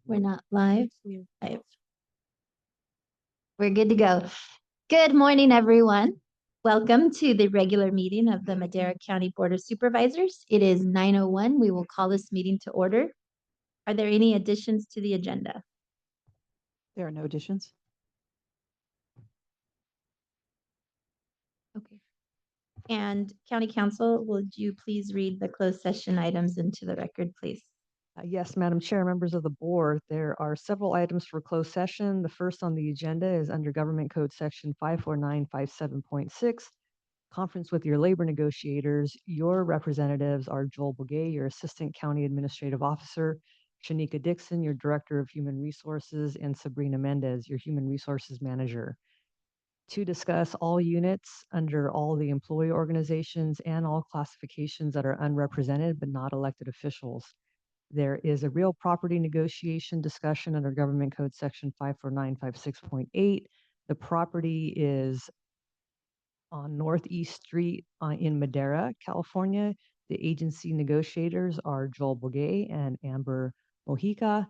We're not live. We're live. We're good to go. Good morning, everyone. Welcome to the regular meeting of the Madera County Board of Supervisors. It is 9:01. We will call this meeting to order. Are there any additions to the agenda? There are no additions. Okay. And County Council, would you please read the closed session items into the record, please? Yes, Madam Chair, members of the board, there are several items for closed session. The first on the agenda is under Government Code Section 54957.6, conference with your labor negotiators. Your representatives are Joel Bugay, your Assistant County Administrative Officer, Shanika Dixon, your Director of Human Resources, and Sabrina Mendez, your Human Resources Manager, to discuss all units under all the employee organizations and all classifications that are unrepresented but not elected officials. There is a real property negotiation discussion under Government Code Section 54956.8. The property is on Northeast Street in Madera, California. The agency negotiators are Joel Bugay and Amber Mojica.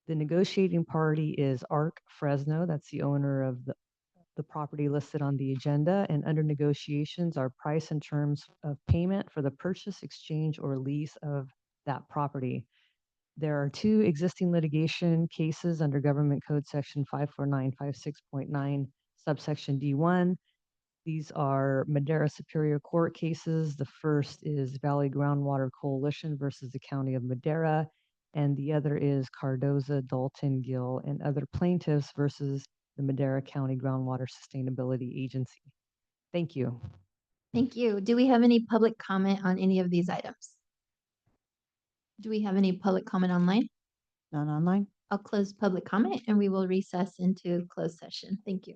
The negotiating party is Arc Fresno. That's the owner of the property listed on the agenda, and under negotiations are price and terms of payment for the purchase, exchange, or lease of that property. There are two existing litigation cases under Government Code Section 54956.9, subsection D1. These are Madera Superior Court cases. The first is Valley Groundwater Coalition versus the County of Madera, and the other is Cardoza, Dalton, Gill, and other plaintiffs versus the Madera County Groundwater Sustainability Agency. Thank you. Thank you. Do we have any public comment on any of these items? Do we have any public comment online? None online? I'll close public comment and we will recess into closed session. Thank you.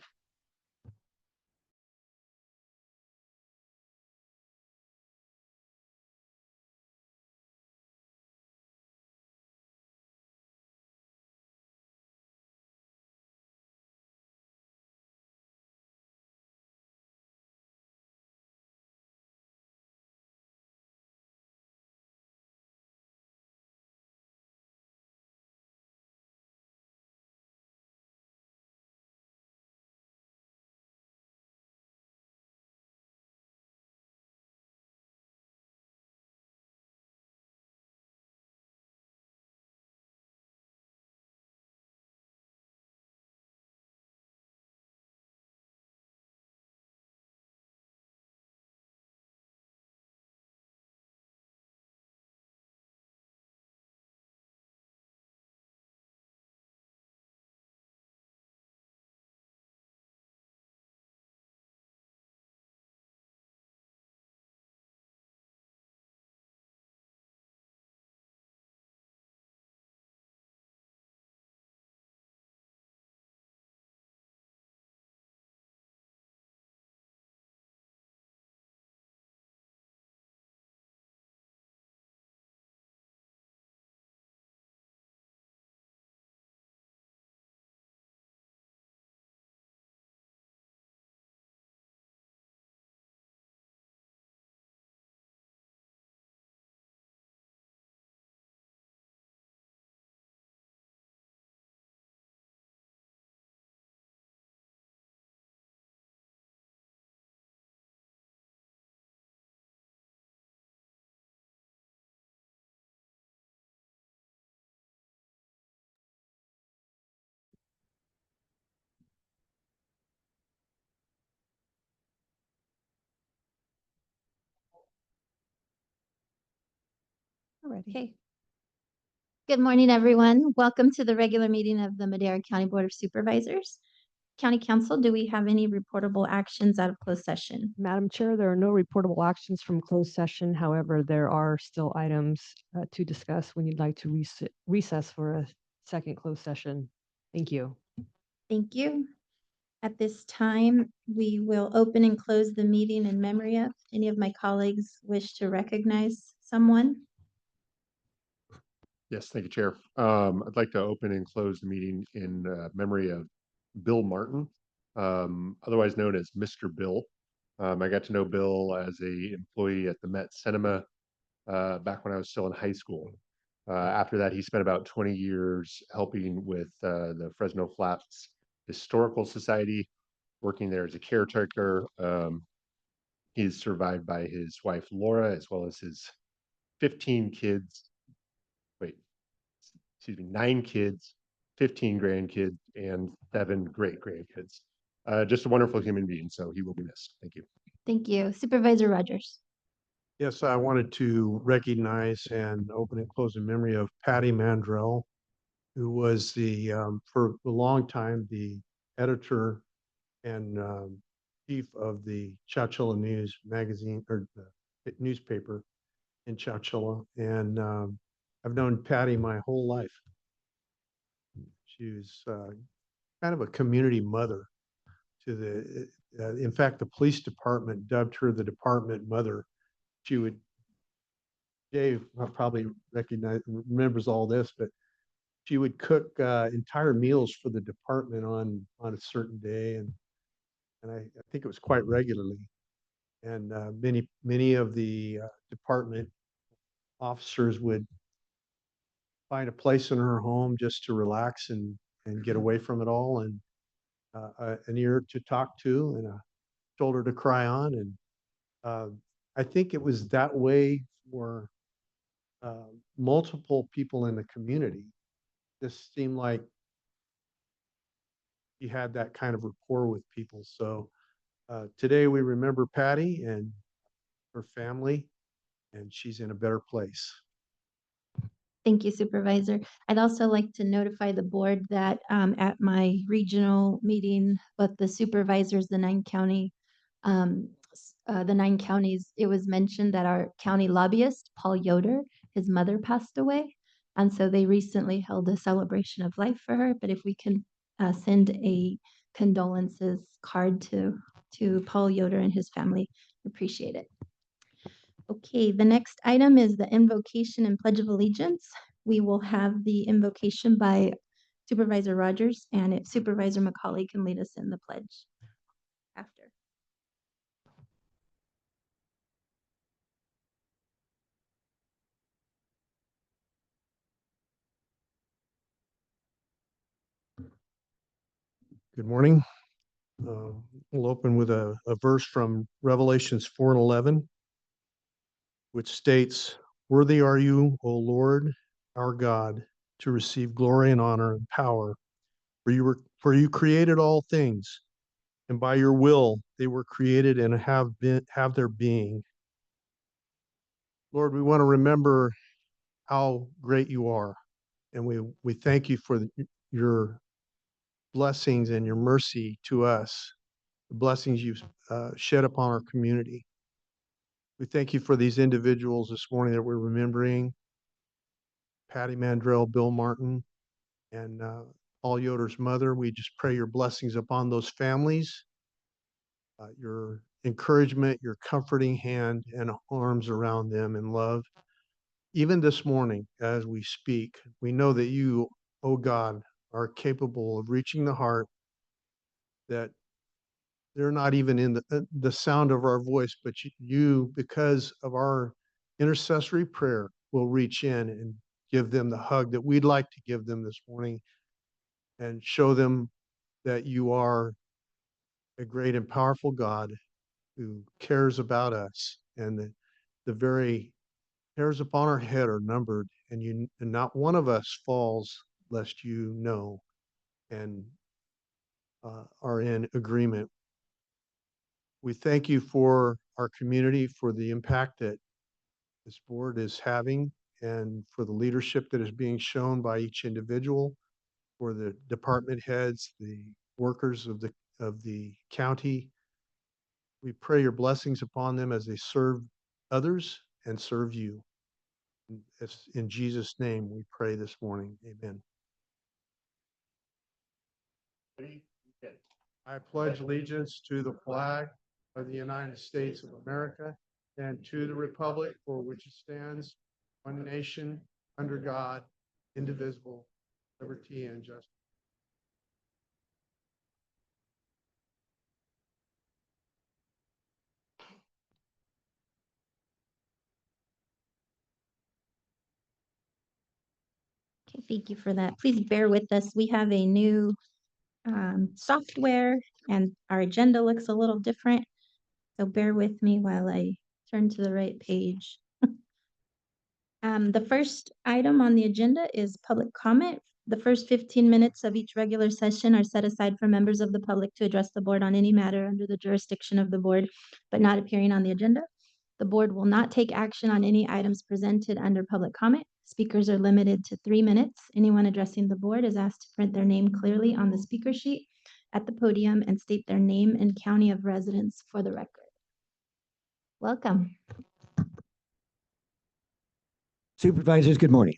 Okay. Good morning, everyone. Welcome to the regular meeting of the Madera County Board of Supervisors. County Council, do we have any reportable actions out of closed session? Madam Chair, there are no reportable actions from closed session. However, there are still items to discuss when you'd like to recess for a second closed session. Thank you. Thank you. At this time, we will open and close the meeting in memory of. Any of my colleagues wish to recognize someone? Yes, thank you, Chair. I'd like to open and close the meeting in memory of Bill Martin, otherwise known as Mr. Bill. I got to know Bill as a employee at the Met Cinema back when I was still in high school. After that, he spent about 20 years helping with the Fresno Flats Historical Society, working there as a caretaker. He's survived by his wife, Laura, as well as his 15 kids. Wait, excuse me, 9 kids, 15 grandkids, and 7 great grandkids. Just a wonderful human being, so he will be missed. Thank you. Thank you. Supervisor Rogers. Yes, I wanted to recognize and open and close in memory of Patty Mandrell, who was for a long time, the editor and chief of the Chowchilla News magazine or newspaper in Chowchilla. And I've known Patty my whole life. She was kind of a community mother to in fact, the police department dubbed her the department mother. She would, Dave probably remembers all this, but she would cook entire meals for the department on a certain day, and I think it was quite regularly. And many of the department officers would find a place in her home just to relax and get away from it all, and an ear to talk to and a shoulder to cry on. And I think it was that way for multiple people in the community. This seemed like he had that kind of rapport with people. So today we remember Patty and her family, and she's in a better place. Thank you, Supervisor. I'd also like to notify the board that at my regional meeting with the supervisors, the 9 counties, it was mentioned that our county lobbyist, Paul Yoder, his mother passed away. And so they recently held a celebration of life for her. But if we can send a condolences card to Paul Yoder and his family, appreciate it. Okay, the next item is the invocation and pledge of allegiance. We will have the invocation by Supervisor Rogers, and if Supervisor McCauley can lead us in the pledge after. Good morning. We'll open with a verse from Revelations 4:11, which states, "Worthy are you, O Lord, our God, to receive glory and honor and power, for you created all things, and by your will they were created and have their being." Lord, we want to remember how great you are, and we thank you for your blessings and your mercy to us, the blessings you've shed upon our community. We thank you for these individuals this morning that we're remembering: Patty Mandrell, Bill Martin, and Paul Yoder's mother. We just pray your blessings upon those families, your encouragement, your comforting hand and arms around them in love. Even this morning, as we speak, we know that you, oh God, are capable of reaching the heart, that they're not even in the sound of our voice, but you, because of our intercessory prayer, will reach in and give them the hug that we'd like to give them this morning, and show them that you are a great and powerful God who cares about us, and the very hairs upon our head are numbered, and not one of us falls lest you know and are in agreement. We thank you for our community, for the impact that this board is having, and for the leadership that is being shown by each individual, for the department heads, the workers of the county. We pray your blessings upon them as they serve others and serve you. In Jesus' name we pray this morning. Amen. I pledge allegiance to the flag of the United States of America and to the republic for which it stands, one nation, under God, indivisible, liberty and justice. Thank you for that. Please bear with us. We have a new software and our agenda looks a little different. So bear with me while I turn to the right page. The first item on the agenda is public comment. The first 15 minutes of each regular session are set aside for members of the public to address the board on any matter under the jurisdiction of the board, but not appearing on the agenda. The board will not take action on any items presented under public comment. Speakers are limited to 3 minutes. Anyone addressing the board is asked to print their name clearly on the speaker sheet at the podium and state their name and county of residence for the record. Welcome. Supervisors, good morning.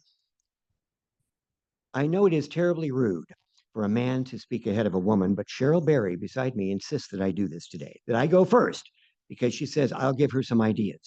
I know it is terribly rude for a man to speak ahead of a woman, but Cheryl Berry beside me insists that I do this today, that I go first, because she says I'll give her some ideas.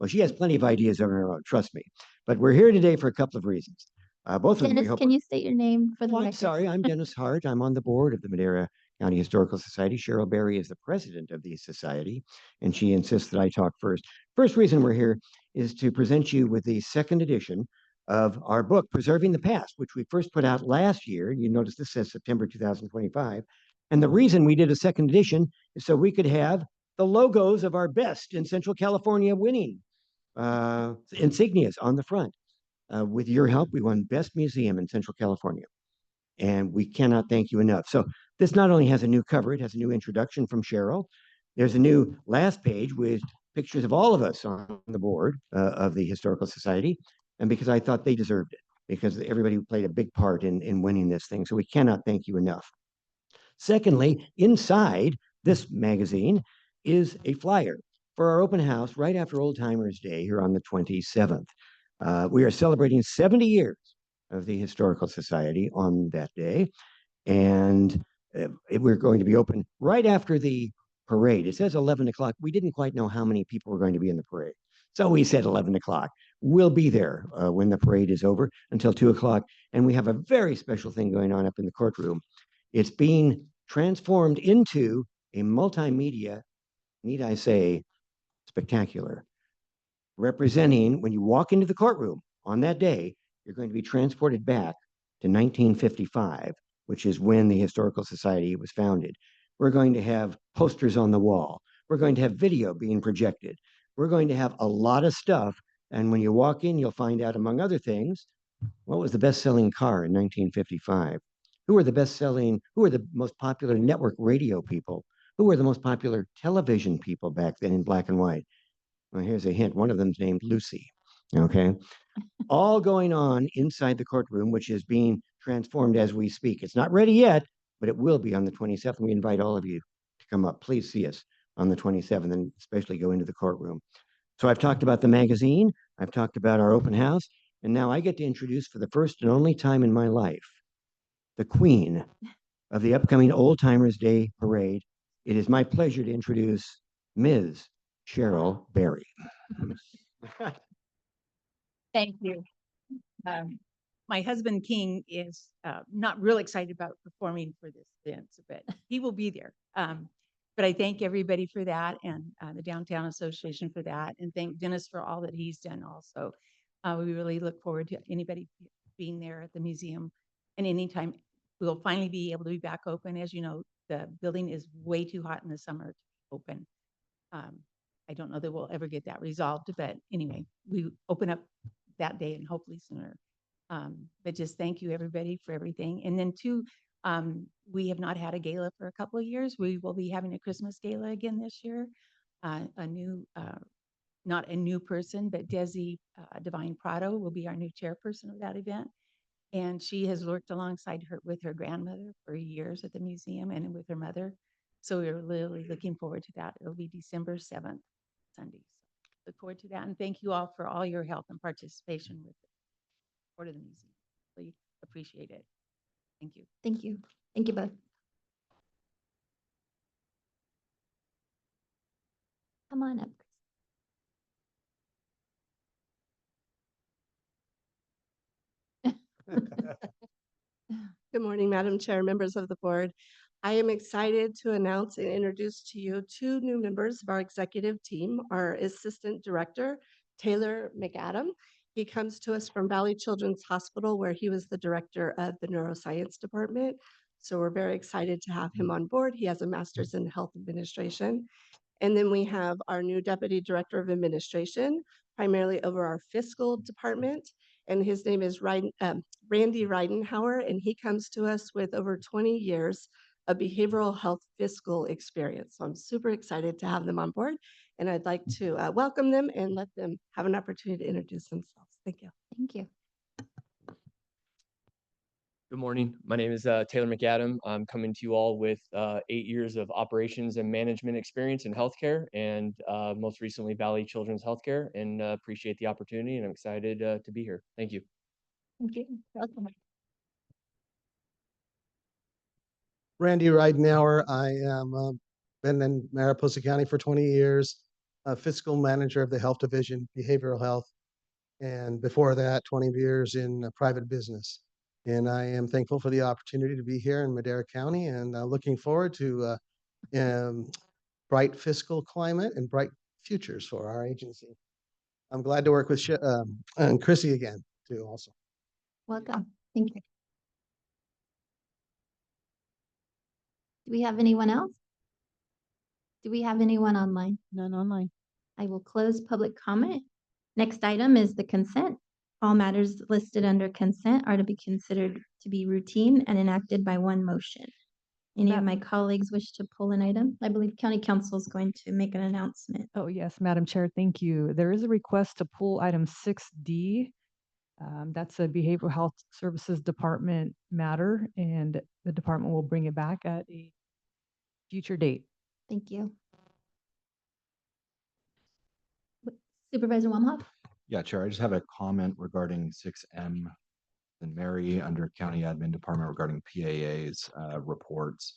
Well, she has plenty of ideas of her own, trust me. But we're here today for a couple of reasons. Both of them we Dennis, hope. can you state your name for the Oh, I'm record? sorry, I'm Dennis Hart. I'm on the board of the Madera County Historical Society. Cheryl Berry is the president of the society, and she insists that I talk first. First reason we're here is to present you with the second edition of our book, Preserving the Past, which we first put out last year. You notice this says September 2025. And the reason we did a second edition is so we could have the logos of our best in Central California winning insignias on the front. With your help, we won Best Museum in Central California. And we cannot thank you enough. So this not only has a new cover, it has a new introduction from Cheryl. There's a new last page with pictures of all of us on the board of the Historical Society. And because I thought they deserved it, because everybody played a big part in winning this thing. So we cannot thank you enough. Secondly, inside this magazine is a flyer for our open house right after Old Timers Day here on the 27th. We are celebrating 70 years of the Historical Society on that day. And we're going to be open right after the parade. It says 11 o'clock. We didn't quite know how many people were going to be in the parade. So we said 11 o'clock. We'll be there when the parade is over until 2 o'clock. And we have a very special thing going on up in the courtroom. It's being transformed into a multimedia, need I say, spectacular, representing when you walk into the courtroom on that day, you're going to be transported back to 1955, which is when the Historical Society was founded. We're going to have posters on the wall. We're going to have video being projected. We're going to have a lot of stuff. And when you walk in, you'll find out, among other things, what was the best-selling car in 1955? Who were the most popular network radio people? Who were the most popular television people back then in black and white? Well, here's a hint. One of them's named Lucy. Okay. All going on inside the courtroom, which is being transformed as we speak. It's not ready yet, but it will be on the 27th. We invite all of you to come up. Please see us on the 27th and especially go into the courtroom. So I've talked about the magazine. I've talked about our open house. And now I get to introduce for the first and only time in my life, the queen of the upcoming Old Timers Day Parade. It is my pleasure to introduce Ms. Cheryl Berry. Thank you. My husband King is not real excited about performing for this event, but he will be there. But I thank everybody for that, and the Downtown Association for that, and thank Dennis for all that he's done also. We really look forward to anybody being there at the museum, and anytime we'll finally be able to be back open. As you know, the building is way too hot in the summer to open. I don't know that we'll ever get that resolved, but anyway, we open up that day and hopefully sooner. But just thank you everybody for everything. And then two, we have not had a gala for a couple of years. We will be having a Christmas gala again this year. A new, not a new person, but Desi Divine Prado will be our new chairperson of that event. And she has worked alongside with her grandmother for years at the museum and with her mother. So we're really looking forward to that. It'll be December 7th, Sunday. So look forward to that. And thank you all for all your help and participation with the support of the museum. We appreciate it. Thank you. Thank you. Thank you both. Come on up. Good morning, Madam Chair, members of the board. I am excited to announce and introduce to you two new members of our executive team, our Assistant Director, Taylor McAdam, He comes to us from Valley Children's Hospital, where he was the director of the neuroscience department. So we're very excited to have him on board. He has a master's in health administration. And then we have our new Deputy Director of Administration, primarily over our fiscal department. And his name is Randy Reidenhauer, and he comes to us with over 20 years of behavioral health fiscal experience. So I'm super excited to have them on board. And I'd like to welcome them and let them have an opportunity to introduce themselves. Thank you. Thank you. Good morning. My name is Taylor McAdam. I'm coming to you all with 8 years of operations and management experience in healthcare, and most recently Valley Children's Healthcare, and appreciate the opportunity, and I'm excited to be here. Thank you. Thank you. Welcome. Randy Reidenauer. I am been in Mariposa County for 20 years, fiscal manager of the health division, behavioral health, and before that, 20 years in private business. And I am thankful for the opportunity to be here in Madera County, and looking forward to bright fiscal climate and bright futures for our agency. I'm glad to work with and Chrissy again too. Also, Welcome. Thank you. Do we have anyone else? Do we have anyone online? None online. I will close public comment. Next item is the consent. All matters listed under consent are to be considered to be routine and enacted by one motion. Any of my colleagues wish to pull an item? I believe County Council is going to make an announcement. Oh, yes, Madam Chair, thank you. There is a request to pull item 6D. That's a Behavioral Health Services Department matter, and the department will bring it back at a future date. Thank you. Supervisor Wamhoff? Yeah, Chair, I just have a comment regarding 6M and Mary under County Admin Department regarding PAA's reports.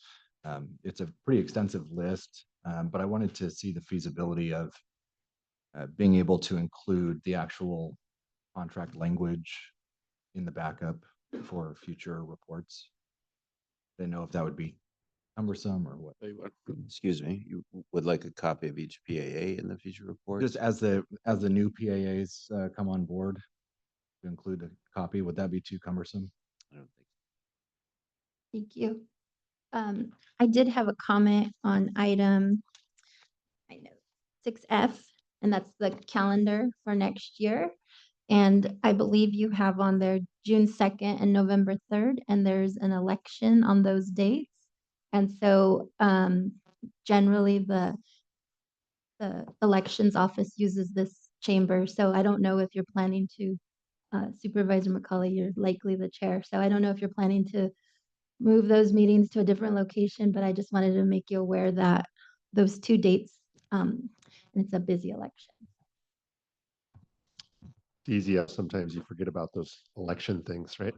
It's a pretty extensive list, but I wanted to see the feasibility of being able to include the actual contract language in the backup for future reports. Didn't know if that would be cumbersome or what. Excuse me, you would like a copy of each PAA in the future report? Just as the new PAAs come on board, to include a copy, would that be too cumbersome? I don't think Thank you. I did have a comment on item, I know, 6F, and that's the calendar for next year. And I believe you have on there June 2nd and November 3rd, and there's an election on those dates. And so generally the elections office uses this chamber. So I don't know if you're planning to, Supervisor McCauley, you're likely the chair. So I don't know if you're planning to move those meetings to a different location, but I just wanted to make you aware that those two dates, and it's a busy election. It's easy. Sometimes you forget about those election things, right?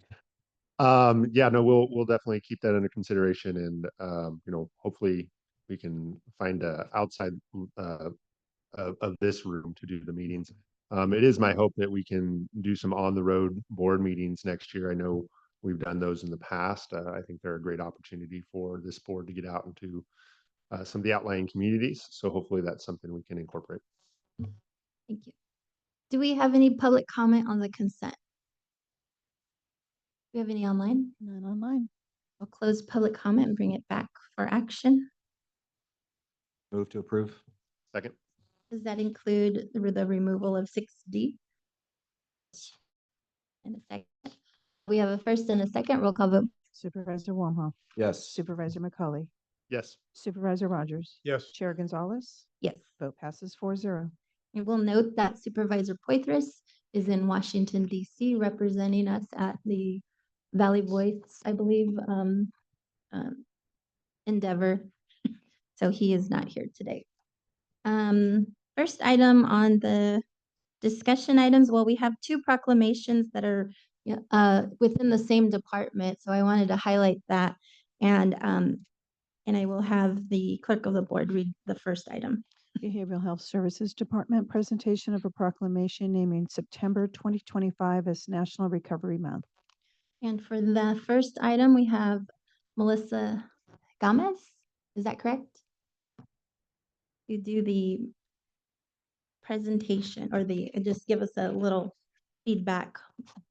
Yeah, no, we'll definitely keep that under consideration, and hopefully we can find outside of this room to do the meetings. It is my hope that we can do some on the road board meetings next year. I know we've done those in the past. I think they're a great opportunity for this board to get out into some of the outlying communities. So hopefully that's something we can incorporate. Thank you. Do we have any public comment on the consent? Do we have any online? None online. I'll close public comment and bring it back for action. Move to approve. Second. Does that include the removal of 6D? In a second. We have a first and a second roll call vote. Supervisor Wamhoff, Yes. Supervisor McCauley, Yes. Supervisor Rogers, yes. Chair Gonzalez, Yes. vote passes 4-0. And we'll note that Supervisor Poitras is in Washington, D.C., representing us at the Valley Voice, I believe, endeavor. So he is not here today. First item on the discussion items, well, we have two proclamations that are within the same department. So I wanted to highlight that. And I will have the clerk of the board read the first item. Behavioral Health Services Department presentation of a proclamation naming September 2025 as National Recovery Month. And for the first item, we have Melissa Gomez. Is that correct? You do the presentation or just give us a little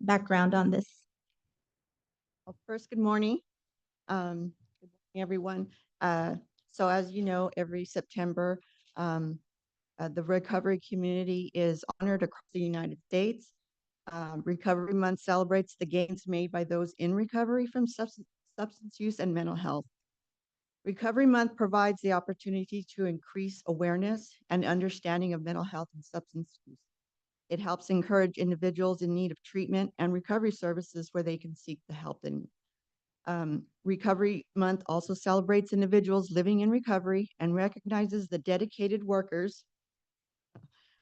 background on this? Well, first, good morning. Good morning, everyone. So as you know, every September, the recovery community is honored across the United States. Recovery Month celebrates the gains made by those in recovery from substance use and mental health. Recovery Month provides the opportunity to increase awareness and understanding of mental health and substance use. It helps encourage individuals in need of treatment and recovery services where they can seek the help they need. Recovery Month also celebrates individuals living in recovery and recognizes the dedicated workers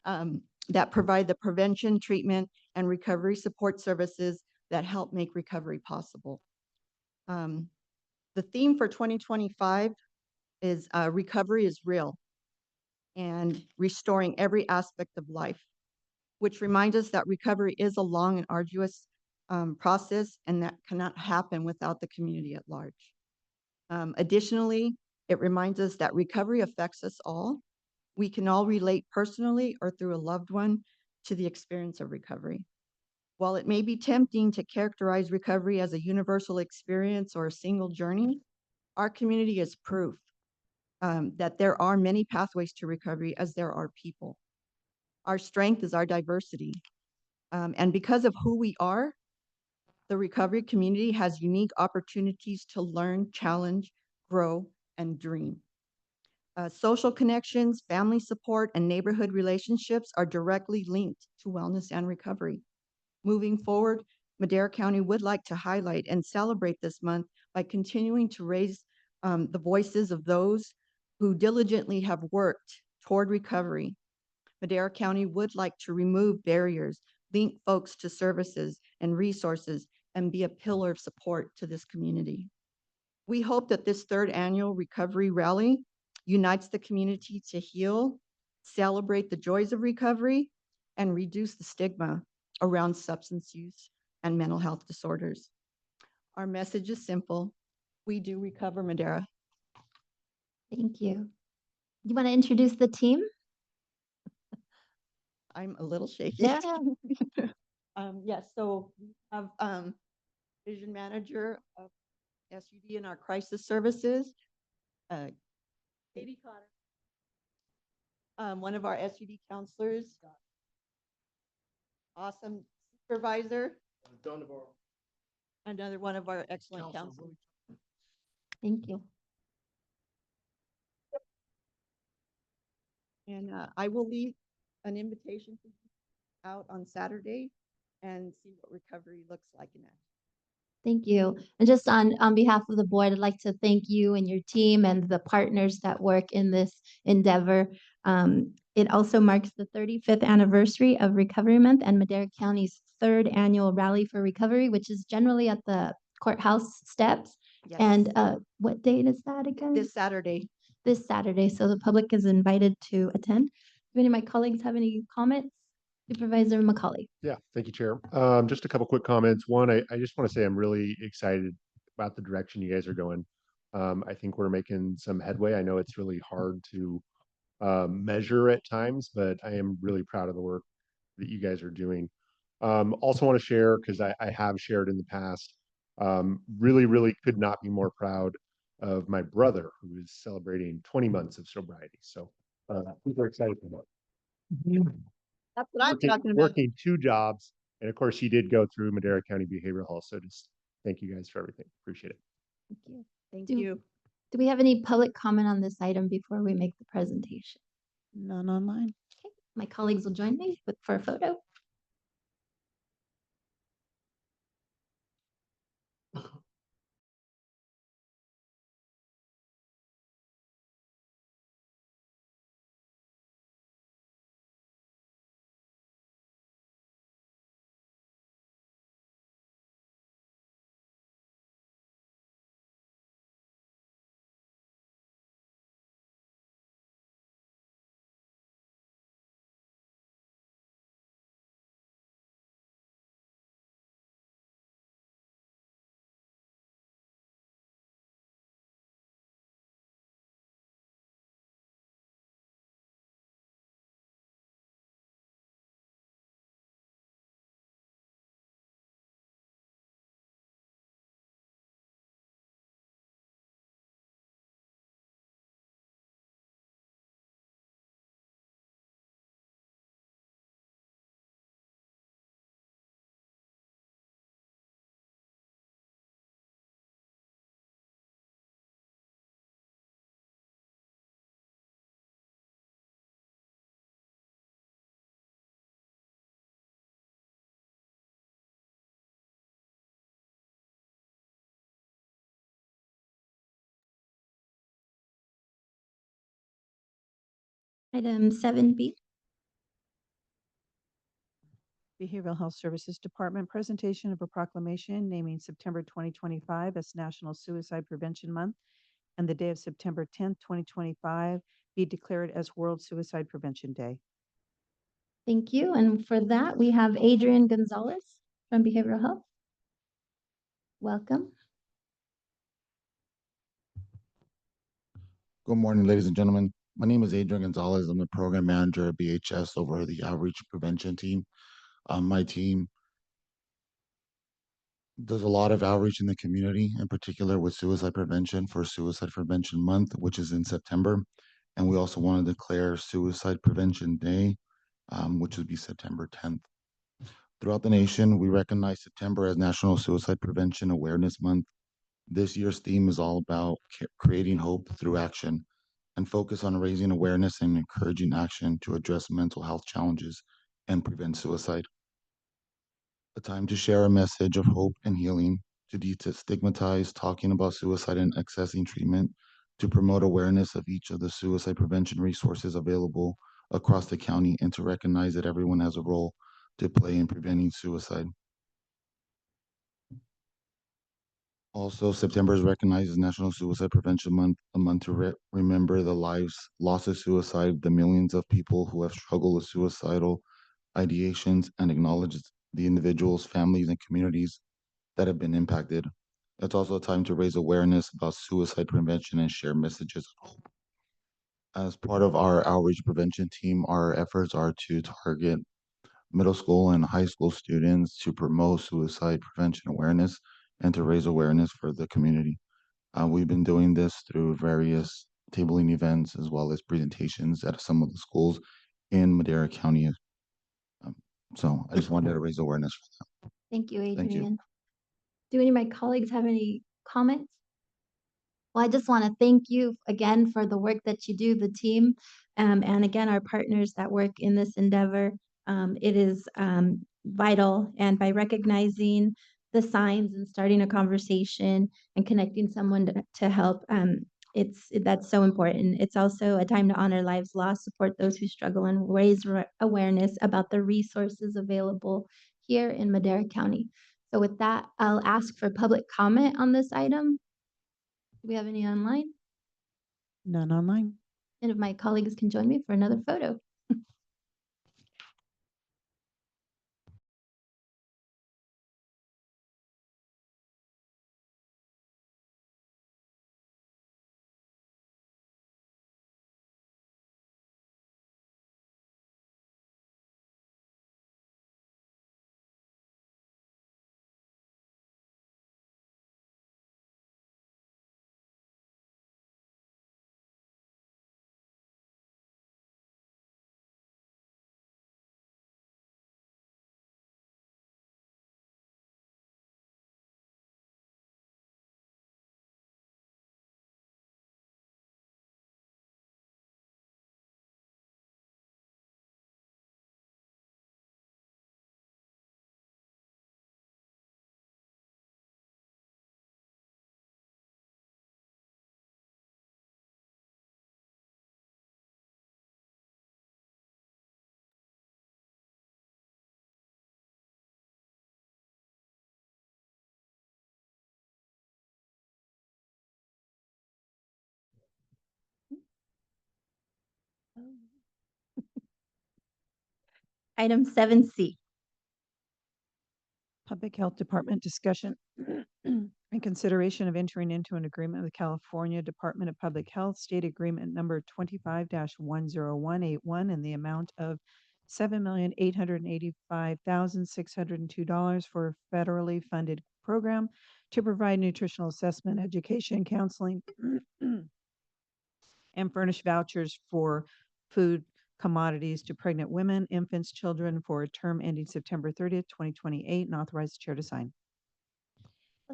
that provide the prevention, treatment, and recovery support services that help make recovery possible. The theme for 2025 is recovery is real and restoring every aspect of life, which reminds us that recovery is a long and arduous process and that cannot happen without the community at large. Additionally, it reminds us that recovery affects us all. We can all relate personally or through a loved one to the experience of recovery. While it may be tempting to characterize recovery as a universal experience or a single journey, our community is proof that there are many pathways to recovery as there are people. Our strength is our diversity. And because of who we are, the recovery community has unique opportunities to learn, challenge, grow, and dream. Social connections, family support, and neighborhood relationships are directly linked to wellness and recovery. Moving forward, Madera County would like to highlight and celebrate this month by continuing to raise the voices of those who diligently have worked toward recovery. Madera County would like to remove barriers, link folks to services and resources, and be a pillar of support to this community. We hope that this third annual recovery rally unites the community to heal, celebrate the joys of recovery, and reduce the stigma around substance use and mental health disorders. Our message is simple. We do recover, Madera. Thank you. You want to introduce the team? I'm a little shaky. Yeah. Yes, so we have vision manager of SUD in our crisis services, Katie Cotter. One of our SUD counselors, awesome supervisor, another one of our excellent counselors. Thank you. And I will leave an invitation out on Saturday and see what recovery looks like in action. Thank you. And just on behalf of the board, I'd like to thank you and your team and the partners that work in this endeavor. It also marks the 35th anniversary of Recovery Month and Madera County's third annual Rally for Recovery, which is generally at the courthouse steps. Yes. And what date is that again? This Saturday. This Saturday. So the public is invited to attend. Do any of my colleagues have any comments? Supervisor McCauley. Yeah, thank you, Chair. Just a couple quick comments. One, I just want to say I'm really excited about the direction you guys are going. I think we're making some headway. I know it's really hard to measure at times, but I am really proud of the work that you guys are doing. Also want to share, because I have shared in the past, really could not be more proud of my brother, who is celebrating 20 months of sobriety. So super excited for that. That's what I'm talking about. Working two jobs. And of course, he did go through Madera County Behavioral Health. So just thank you guys for everything. Appreciate it. Thank you. Thank Do- you. Do we have any public comment on this item before we make the presentation? None online. Okay, my colleagues will join me for a photo. Item 7B. Behavioral Health Services Department, presentation of a proclamation naming September 2025 as National Suicide Prevention Month and the day of September 10th, 2025 be declared as World Suicide Prevention Day. Thank you. And for that, we have Adrian Gonzalez from Behavioral Health. Welcome. Good morning, ladies and gentlemen. My name is Adrian Gonzalez. I'm the program manager at BHS over the outreach prevention team. My team does a lot of outreach in the community, in particular with suicide prevention for Suicide Prevention Month, which is in September. And we also want to declare Suicide Prevention Day, which would be September 10th. Throughout the nation, we recognize September as National Suicide Prevention Awareness Month. This year's theme is all about creating hope through action and focus on raising awareness and encouraging action to address mental health challenges and prevent suicide. A time to share a message of hope and healing, to destigmatize talking about suicide and accessing treatment, to promote awareness of each of the suicide prevention resources available across the county, and to recognize that everyone has a role to play in preventing suicide. Also, September is recognized as National Suicide Prevention Month, a month to remember the lives lost to suicide, the millions of people who have struggled with suicidal ideations, and acknowledge the individuals, families, and communities that have been impacted. It's also a time to raise awareness about suicide prevention and share messages of hope. As part of our outreach prevention team, our efforts are to target middle school and high school students to promote suicide prevention awareness and to raise awareness for the community. We've been doing this through various tabling events as well as presentations at some of the schools in Madera County. So I just wanted to raise awareness for that. Thank you, Thank you. Adrian. Do any of my colleagues have any comments? Well, I just want to thank you again for the work that you do, the team, and again, our partners that work in this endeavor. It is vital, and by recognizing the signs and starting a conversation and connecting someone to help, that's so important. It's also a time to honor lives lost, support those who struggle, and raise awareness about the resources available here in Madera County. So with that, I'll ask for public comment on this item. Do we have any online? None online. And if my colleagues can join me for another photo. Item 7C. Public Health Department discussion and consideration of entering into an agreement with California Department of Public Health, state agreement number 25-10181 in the amount of $7,885,602 for a federally funded program to provide nutritional assessment, education, counseling, and furnish vouchers for food commodities to pregnant women, infants, children for a term ending September 30th, 2028, and authorize the chair to sign.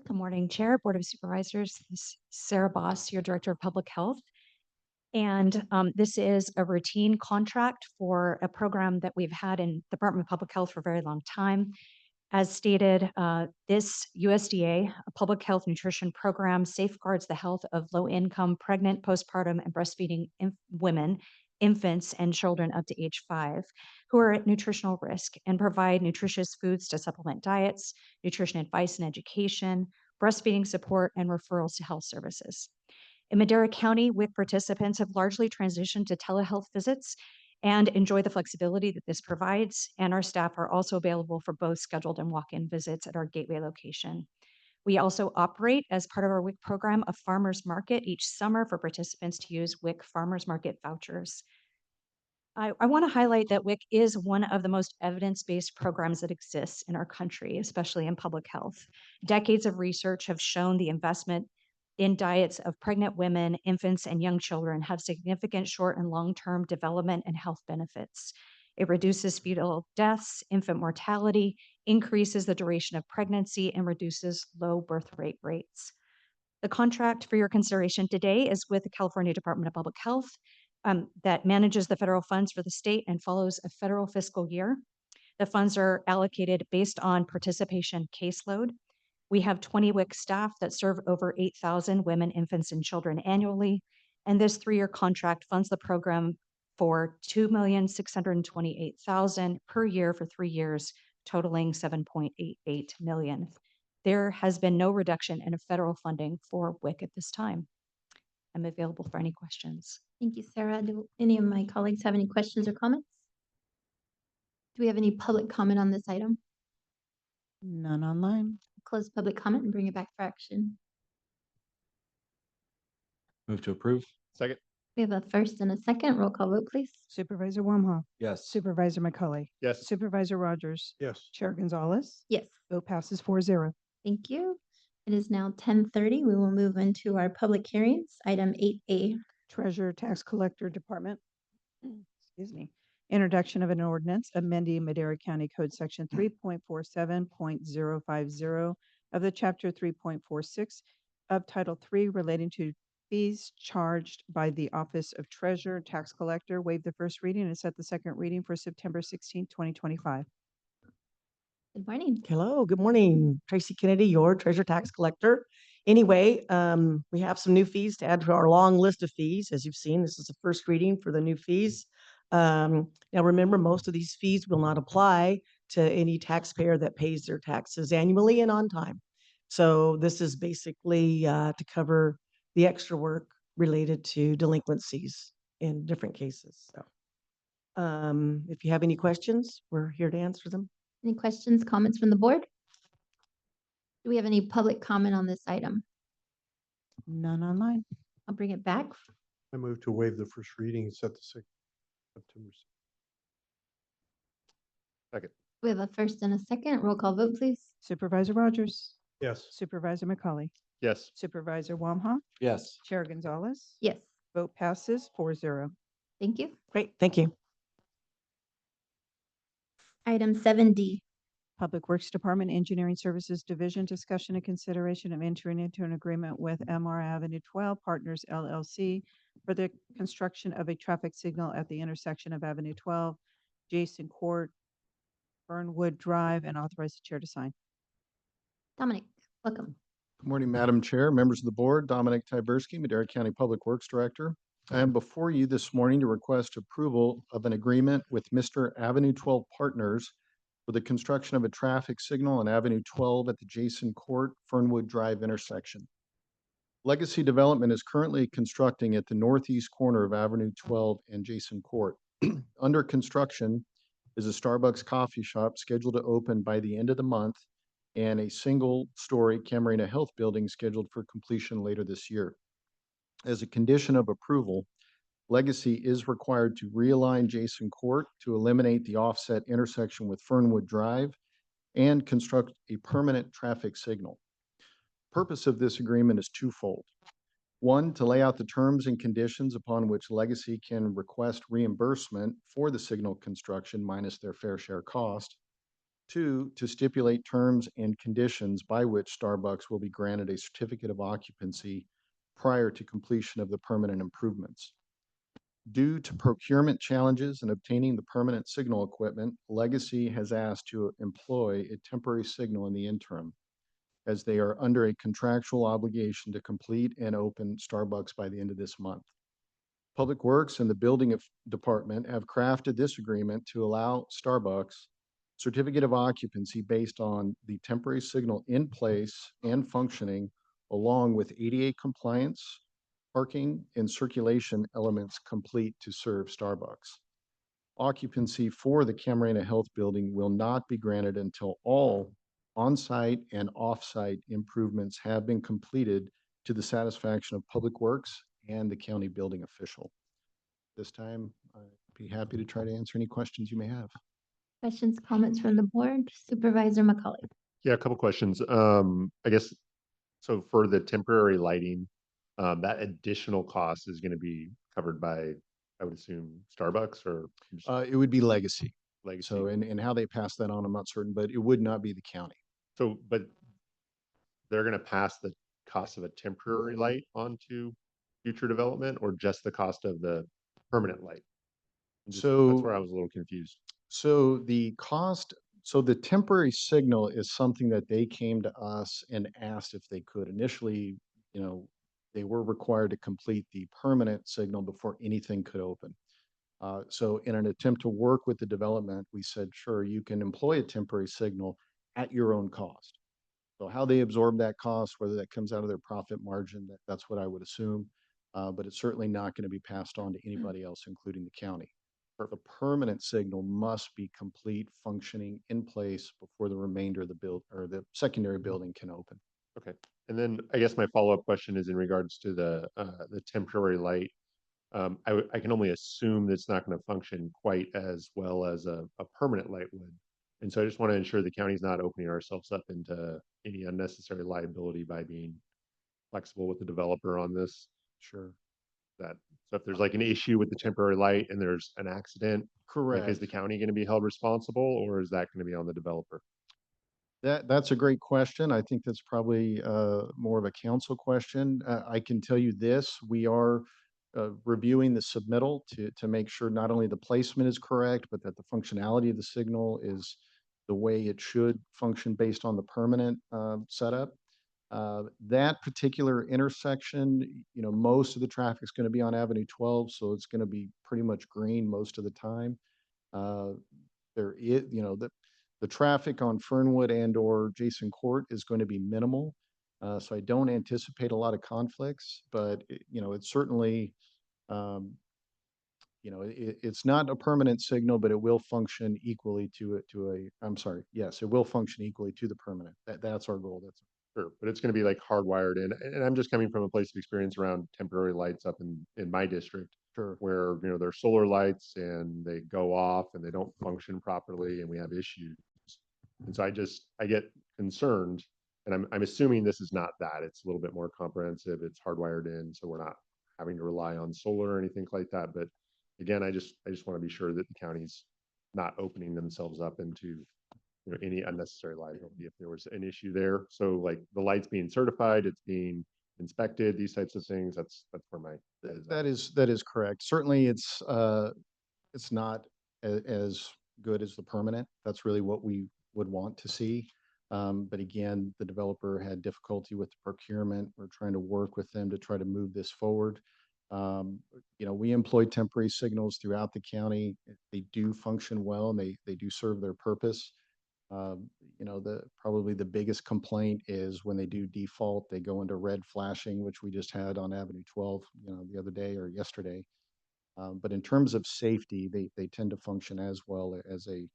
Good morning, Chair, Board of Supervisors. This is Sarah Boss, your Director of Public Health. And this is a routine contract for a program that we've had in the Department of Public Health for a very long time. As stated, this USDA public health nutrition program safeguards the health of low-income, pregnant, postpartum, and breastfeeding women infants and children up to age 5 who are at nutritional risk and provide nutritious foods to supplement diets, nutrition advice and education, breastfeeding support, and referrals to health services. In Madera County, WIC participants have largely transitioned to telehealth visits and enjoy the flexibility that this provides, and our staff are also available for both scheduled and walk-in visits at our Gateway location. We also operate, as part of our WIC program, a farmers market each summer for participants to use WIC farmers market vouchers. I want to highlight that WIC is one of the most evidence-based programs that exists in our country, especially in public health. Decades of research have shown the investment in diets of pregnant women, infants, and young children have significant short and long-term development and health benefits. It reduces fetal deaths, infant mortality, increases the duration of pregnancy, and reduces low birth rate rates. The contract for your consideration today is with the California Department of Public Health that manages the federal funds for the state and follows a federal fiscal year. The funds are allocated based on participation caseload. We have 20 WIC staff that serve over 8,000 women, infants, and children annually. And this 3-year contract funds the program for $2,628,000 per year for 3 years, totaling $7.88 million. There has been no reduction in federal funding for WIC at this time. I'm available for any questions. Thank you, Sarah. Do any of my colleagues have any questions or comments? Do we have any public comment on this item? None online. Close public comment and bring it back for action. Move to approve. Second. We have a first and a second. Roll call vote, please. Supervisor Wamhaugh. Yes. Supervisor McCauley. Yes. Supervisor Rogers. Yes. Chair Gonzalez. Yes. Vote passes 4-0. Thank you. It is now 10:30. We will move into our public hearings. Item 8A. Treasurer Tax Collector Department. Excuse me. Introduction of an ordinance amending Madera County Code Section 3.47.050 of the Chapter 3.46 of Title 3 relating to fees charged by the Office of Treasurer Tax Collector. Waive the first reading and set the second reading for September 16, 2025. Good morning. Hello, good morning. Tracy Kennedy, your treasure tax collector. Anyway, we have some new fees to add to our long list of fees. As you've seen, this is the first reading for the new fees. Now remember, most of these fees will not apply to any taxpayer that pays their taxes annually and on time. So this is basically to cover the extra work related to delinquencies in different cases. So if you have any questions, we're here to answer them. Any questions, comments from the board? Do we have any public comment on this item? None online. I'll bring it back. I move to waive the first reading and set the September. Second. We have a first and a second. Roll call vote, please. Supervisor Rogers. Yes. Supervisor McCauley. Yes. Supervisor Wamhaugh. Yes. Chair Gonzalez. Yes. Vote passes 4-0. Thank you. Great, thank you. Item 7D. Public Works Department Engineering Services Division, discussion and consideration of entering into an agreement with MR Avenue 12 Partners LLC for the construction of a traffic signal at the intersection of Avenue 12, Jason Court, Fernwood Drive, and authorize the chair to sign. Dominic, welcome. Good morning, Madam Chair, members of the board. Dominic Tyberski, Madera County Public Works Director. I am before you this morning to request approval of an agreement with Mr. Avenue 12 Partners for the construction of a traffic signal on Avenue 12 at the Jason Court, Fernwood Drive intersection. Legacy Development is currently constructing at the northeast corner of Avenue 12 and Jason Court. Under construction is a Starbucks coffee shop scheduled to open by the end of the month and a single-story Camarena Health building scheduled for completion later this year. As a condition of approval, Legacy is required to realign Jason Court to eliminate the offset intersection with Fernwood Drive and construct a permanent traffic signal. Purpose of this agreement is twofold. One, to lay out the terms and conditions upon which Legacy can request reimbursement for the signal construction minus their fair share cost. Two, to stipulate terms and conditions by which Starbucks will be granted a certificate of occupancy prior to completion of the permanent improvements. Due to procurement challenges in obtaining the permanent signal equipment, Legacy has asked to employ a temporary signal in the interim, as they are under a contractual obligation to complete and open Starbucks by the end of this month. Public Works and the Building Department have crafted this agreement to allow Starbucks certificate of occupancy based on the temporary signal in place and functioning, along with ADA compliance, parking, and circulation elements complete to serve Starbucks. Occupancy for the Camarena Health Building will not be granted until all on-site and off-site improvements have been completed to the satisfaction of Public Works and the county building official. This time, I'd be happy to try to answer any questions you may have. Questions, comments from the board? Supervisor McCauley. Yeah, a couple questions. I guess, so for the temporary lighting, that additional cost is gonna be covered by, I would assume, Starbucks or It would be Legacy. Legacy? So, and how they pass that on, I'm not certain, but it would not be the county. So, but they're gonna pass the cost of a temporary light onto future development, or just the cost of the permanent light? That's where I was a little confused. So the cost, so the temporary signal is something that they came to us and asked if they could. Initially, they were required to complete the permanent signal before anything could open. So in an attempt to work with the development, we said, sure, you can employ a temporary signal at your own cost. So how they absorb that cost, whether that comes out of their profit margin, that's what I would assume. But it's certainly not going to be passed on to anybody else, including the county. The permanent signal must be complete, functioning, in place before the remainder of the build or the secondary building can open. Okay. And then I guess my follow-up question is in regards to the temporary light. I can only assume that's not going to function quite as well as a permanent light would. And so I just want to ensure the county's not opening ourselves up into any unnecessary liability by being flexible with the developer on this. Sure. So if there's like an issue with the temporary light and there's an accident, Correct. like, is the county going to be held responsible, or is that going to be on the developer? That's a great question. I think that's probably more of a council question. I can tell you this, we are reviewing the submittal to make sure not only the placement is correct, but that the functionality of the signal is the way it should function based on the permanent setup. That particular intersection, most of the traffic is going to be on Avenue 12, so it's going to be pretty much green most of the time. There is, the traffic on Fernwood and or Jason Court is going to be minimal. So I don't anticipate a lot of conflicts, but it's certainly, it's not a permanent signal, but it will function equally I'm sorry, yes, it will function equally to the permanent. That's our goal. That's Sure, but it's going to be like hardwired in. And I'm just coming from a place of experience around temporary lights up in my district. Sure. Where, they're solar lights and they go off and they don't function properly and we have issues. And so I get concerned, and I'm assuming this is not that. It's a little bit more comprehensive. It's hardwired in, so we're not having to rely on solar or anything like that. But again, I just want to be sure that the county's not opening themselves up into any unnecessary liability if there was an issue there. So like the light's being certified, it's being inspected, these types of things. That's where my that is correct. Certainly, it's not as good as the permanent. That's really what we would want to see. But again, the developer had difficulty with the procurement. We're trying to work with them to try to move this forward. We employ temporary signals throughout the county. They do function well and they do serve their purpose. Probably the biggest complaint is when they do default, they go into red flashing, which we just had on Avenue 12, the other day or yesterday. But in terms of safety, they tend to function as well as a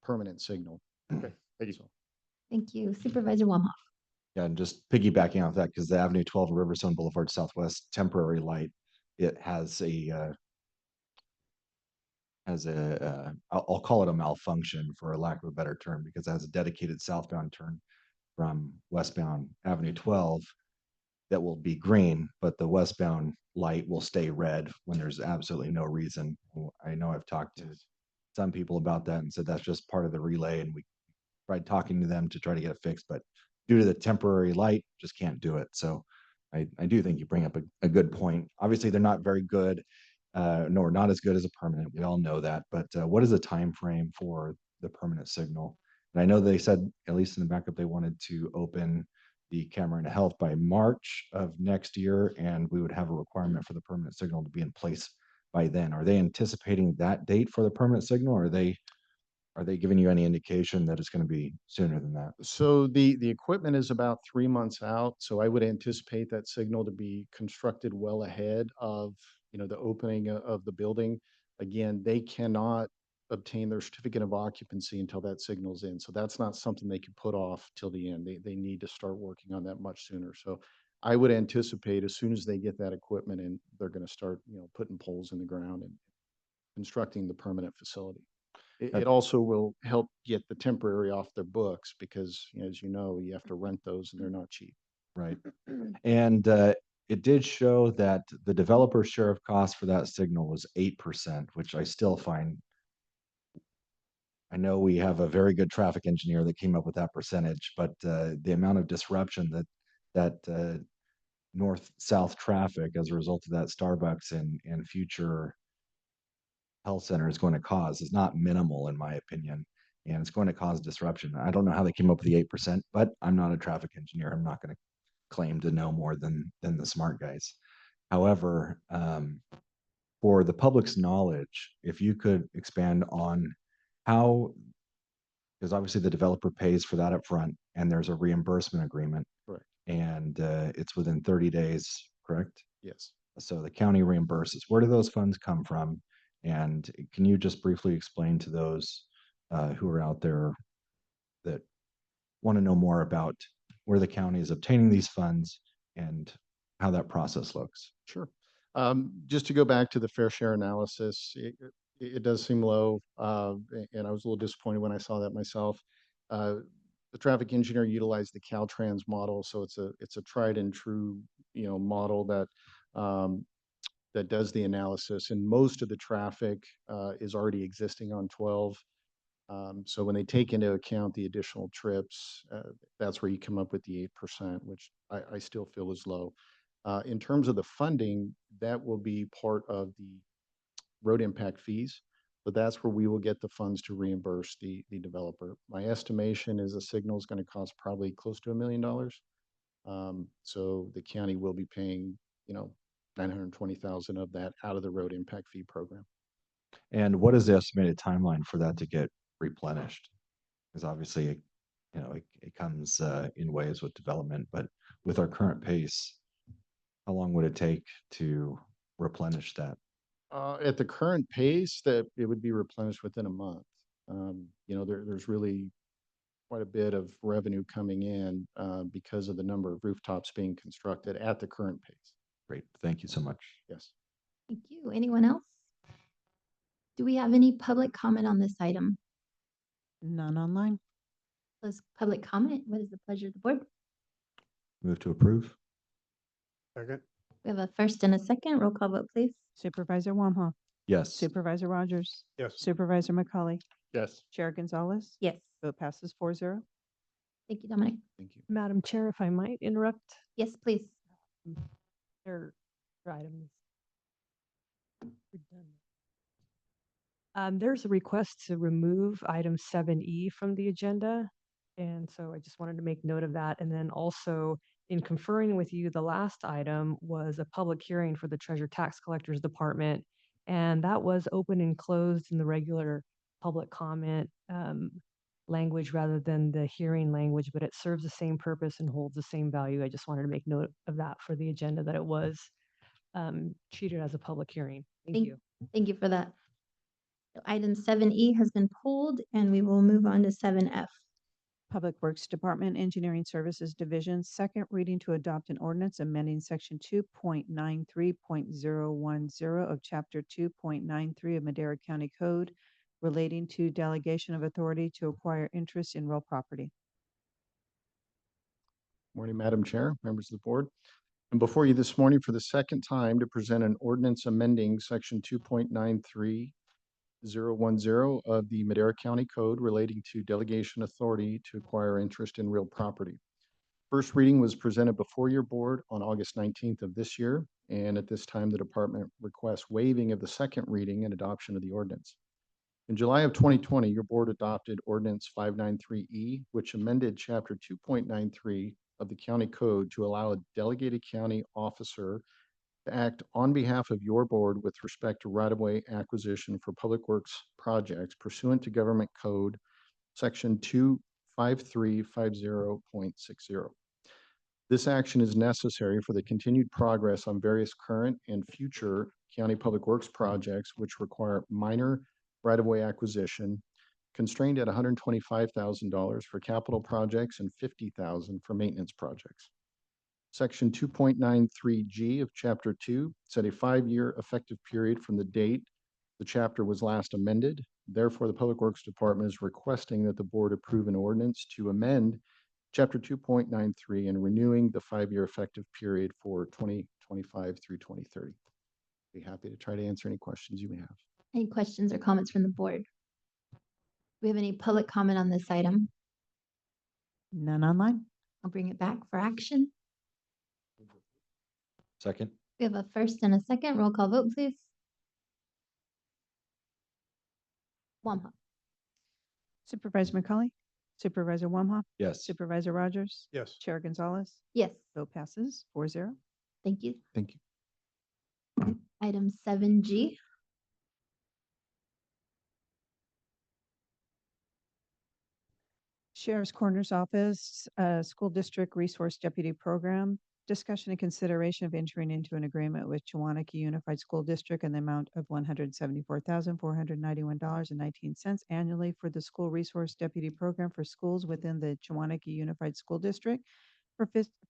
permanent signal. Okay, thank you. Thank you. Supervisor Wamhoff. Yeah, and just piggybacking off that, because the Avenue 12 and Riverstone Boulevard Southwest temporary light, it has I'll call it a malfunction for a lack of a better term, because it has a dedicated southbound turn from westbound Avenue 12 that will be green, but the westbound light will stay red when there's absolutely no reason. I know I've talked to some people about that and said that's just part of the relay, and we tried talking to them to try to get it fixed, but due to the temporary light, just can't do it. So I do think you bring up a good point. Obviously, they're not very good, nor not as good as a permanent. We all know that. But what is the time frame for the permanent signal? And I know they said, at least in the backup, they wanted to open the camera into health by March of next year, and we would have a requirement for the permanent signal to be in place by then. Are they anticipating that date for the permanent signal? Or are they giving you any indication that it's going to be sooner than that? So the equipment is about 3 months out, so I would anticipate that signal to be constructed well ahead of, the opening of the building. Again, they cannot obtain their certificate of occupancy until that signal's in. So that's not something they could put off till the end. They need to start working on that much sooner. So I would anticipate as soon as they get that equipment in, they're going to start, putting poles in the ground and constructing the permanent facility. It also will help get the temporary off their books because, as you know, you have to rent those and they're not cheap. Right. And it did show that the developer share of cost for that signal was 8%, which I still find. I know we have a very good traffic engineer that came up with that percentage, but the amount of disruption that north-south traffic as a result of that Starbucks and future health center is going to cause is not minimal, in my opinion, and it's going to cause disruption. I don't know how they came up with the 8%, but I'm not a traffic engineer. I'm not going to claim to know more than the smart guys. However, for the public's knowledge, if you could expand on how, because obviously the developer pays for that up front, and there's a reimbursement agreement, Correct. and it's within 30 days, correct? Yes. So the county reimburses. Where do those funds come from? And can you just briefly explain to those who are out there that want to know more about where the county is obtaining these funds and how that process looks? Sure. Just to go back to the fair share analysis, it does seem low, and I was a little disappointed when I saw that myself. The traffic engineer utilized the Caltrans model, so it's a tried and true, model that that does the analysis, and most of the traffic is already existing on 12. So when they take into account the additional trips, that's where you come up with the 8%, which I still feel is low. In terms of the funding, that will be part of the road impact fees, but that's where we will get the funds to reimburse the developer. My estimation is a signal is going to cost probably close to $1 million. So the county will be paying, 920,000 of that out of the road impact fee program. And what is the estimated timeline for that to get replenished? Because obviously, it comes in waves with development, but with our current pace, how long would it take to replenish that? At the current pace, that it would be replenished within a month. There's really quite a bit of revenue coming in because of the number of rooftops being constructed at the current pace. Great. Thank you so much. Yes. Thank you. Anyone else? Do we have any public comment on this item? None online. Close public comment. What is the pleasure of the board? Move to approve. Second. We have a first and a second. Roll call vote, please. Supervisor Wamhaugh. Yes. Supervisor Rogers. Yes. Supervisor McCauley. Yes. Chair Gonzalez. Yes. Vote passes 4-0. Thank you, Dominic. Thank you. Madam Chair, if I might interrupt, Yes, please. there are items. There's a request to remove item 7E from the agenda. And so I just wanted to make note of that. And then also in conferring with you, the last item was a public hearing for the Treasure Tax Collectors Department. And that was open and closed in the regular public comment language rather than the hearing language, but it serves the same purpose and holds the same value. I just wanted to make note of that for the agenda, that it was treated as a public hearing. Thank you. Thank you for that. So item 7E has been pulled and we will move on to 7F. Public Works Department Engineering Services Division, second reading to adopt an ordinance amending section 2.93.010 of chapter 2.93 of Madera County Code relating to delegation of authority to acquire interest in real property. Morning, Madam Chair, members of the board. And before you this morning for the second time to present an ordinance amending section 2.93010 of the Madera County Code relating to delegation authority to acquire interest in real property. First reading was presented before your board on August 19th of this year. And at this time, the department requests waiving of the second reading and adoption of the ordinance. In July of 2020, your board adopted Ordinance 593E, which amended Chapter 2.93 of the county code to allow a delegated county officer to act on behalf of your board with respect to right-of-way acquisition for public works projects pursuant to Government Code Section 25350.60. This action is necessary for the continued progress on various current and future county public works projects which require minor right-of-way acquisition, constrained at $125,000 for capital projects and $50,000 for maintenance projects. Section 2.93G of Chapter 2 set a 5-year effective period from the date the chapter was last amended. Therefore, the Public Works Department is requesting that the board approve an ordinance to amend Chapter 2.93 and renewing the 5-year effective period for 2025 through 2030. Be happy to try to answer any questions you may have. Any questions or comments from the board? Do we have any public comment on this item? None online. I'll bring it back for action. Second. We have a first and a second. Roll call vote, please. Wamha. Supervisor McCauley, Supervisor Wamha, Yes. Supervisor Rogers, Yes. Chair Gonzalez. Yes, Vote passes 4-0. thank you. Thank you. Item 7G. Sheriff's Corners Office, School District Resource Deputy Program. Discussion and consideration of entering into an agreement with Chawanakee Unified School District in the amount of $174,491.19 annually for the School Resource Deputy Program for schools within the Chawanakee Unified School District for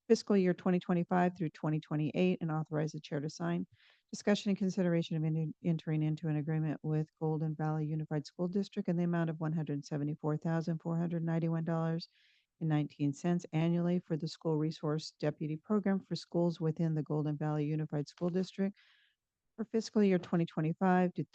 fiscal year 2025 through 2028, and authorize the chair to sign. Discussion and consideration of entering into an agreement with Golden Valley Unified School District in the amount of $174,491.19 annually for the School Resource Deputy Program for schools within the Golden Valley Unified School District for fiscal year 2025 through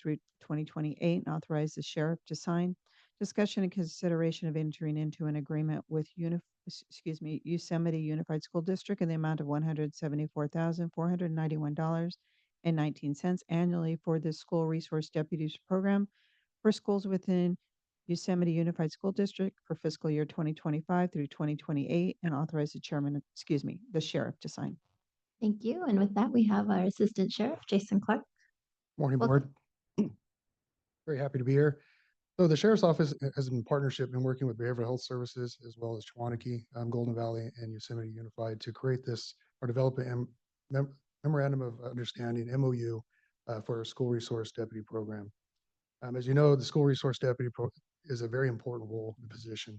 2028, and authorize the sheriff to sign. Discussion and consideration of entering into an agreement with Yosemite Unified School District in the amount of $174,491.19 annually for the School Resource Deputies Program for schools within Yosemite Unified School District for fiscal year 2025 through 2028, and authorize the the sheriff to sign. Thank you. And with that, we have our Assistant Sheriff, Jason Clark. Morning, Welcome. board. Very happy to be here. So the Sheriff's Office has in partnership been working with Behavioral Health Services as well as Chawanakee, Golden Valley, and Yosemite Unified to create this or develop a memorandum of understanding, MOU, for our School Resource Deputy Program. As you know, the School Resource Deputy is a very important role in the position.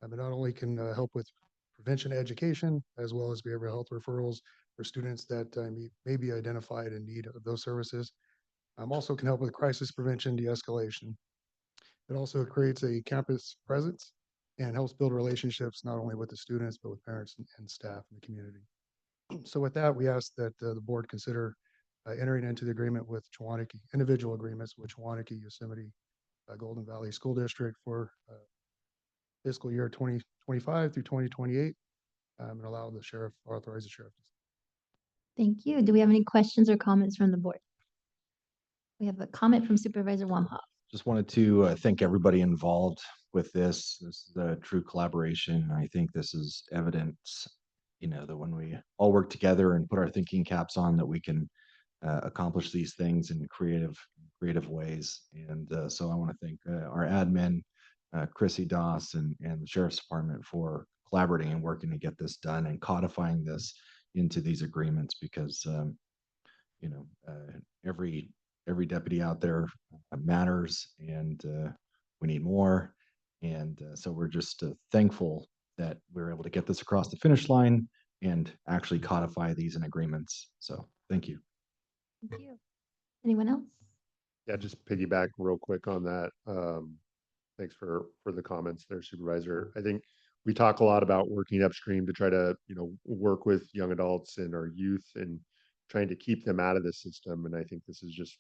It not only can help with prevention education as well as behavioral health referrals for students that may be identified in need of those services. Also can help with crisis prevention, de-escalation. It also creates a campus presence and helps build relationships not only with the students, but with parents and staff in the community. So with that, we ask that the board consider entering into the agreement with Chawanakee, individual agreements with Chawanakee, Yosemite, Golden Valley School District for fiscal year 2025 through 2028, and allow the sheriff, authorize the sheriff. Thank you. Do we have any questions or comments from the board? We have a comment from Supervisor Wamha. Just wanted to thank everybody involved with this. This is a true collaboration. I think this is evidence, that when we all work together and put our thinking caps on, that we can accomplish these things in creative ways. And so I want to thank our admin, Chrissy Doss, and the Sheriff's Department for collaborating and working to get this done and codifying this into these agreements, because every deputy out there matters, and we need more. And so we're just thankful that we're able to get this across the finish line and actually codify these in agreements. So thank you. Thank you. Anyone else? Yeah, just piggyback real quick on that. Thanks for the comments there, Supervisor. I think we talk a lot about working upstream to try to, work with young adults and our youth and trying to keep them out of the system. And I think this is just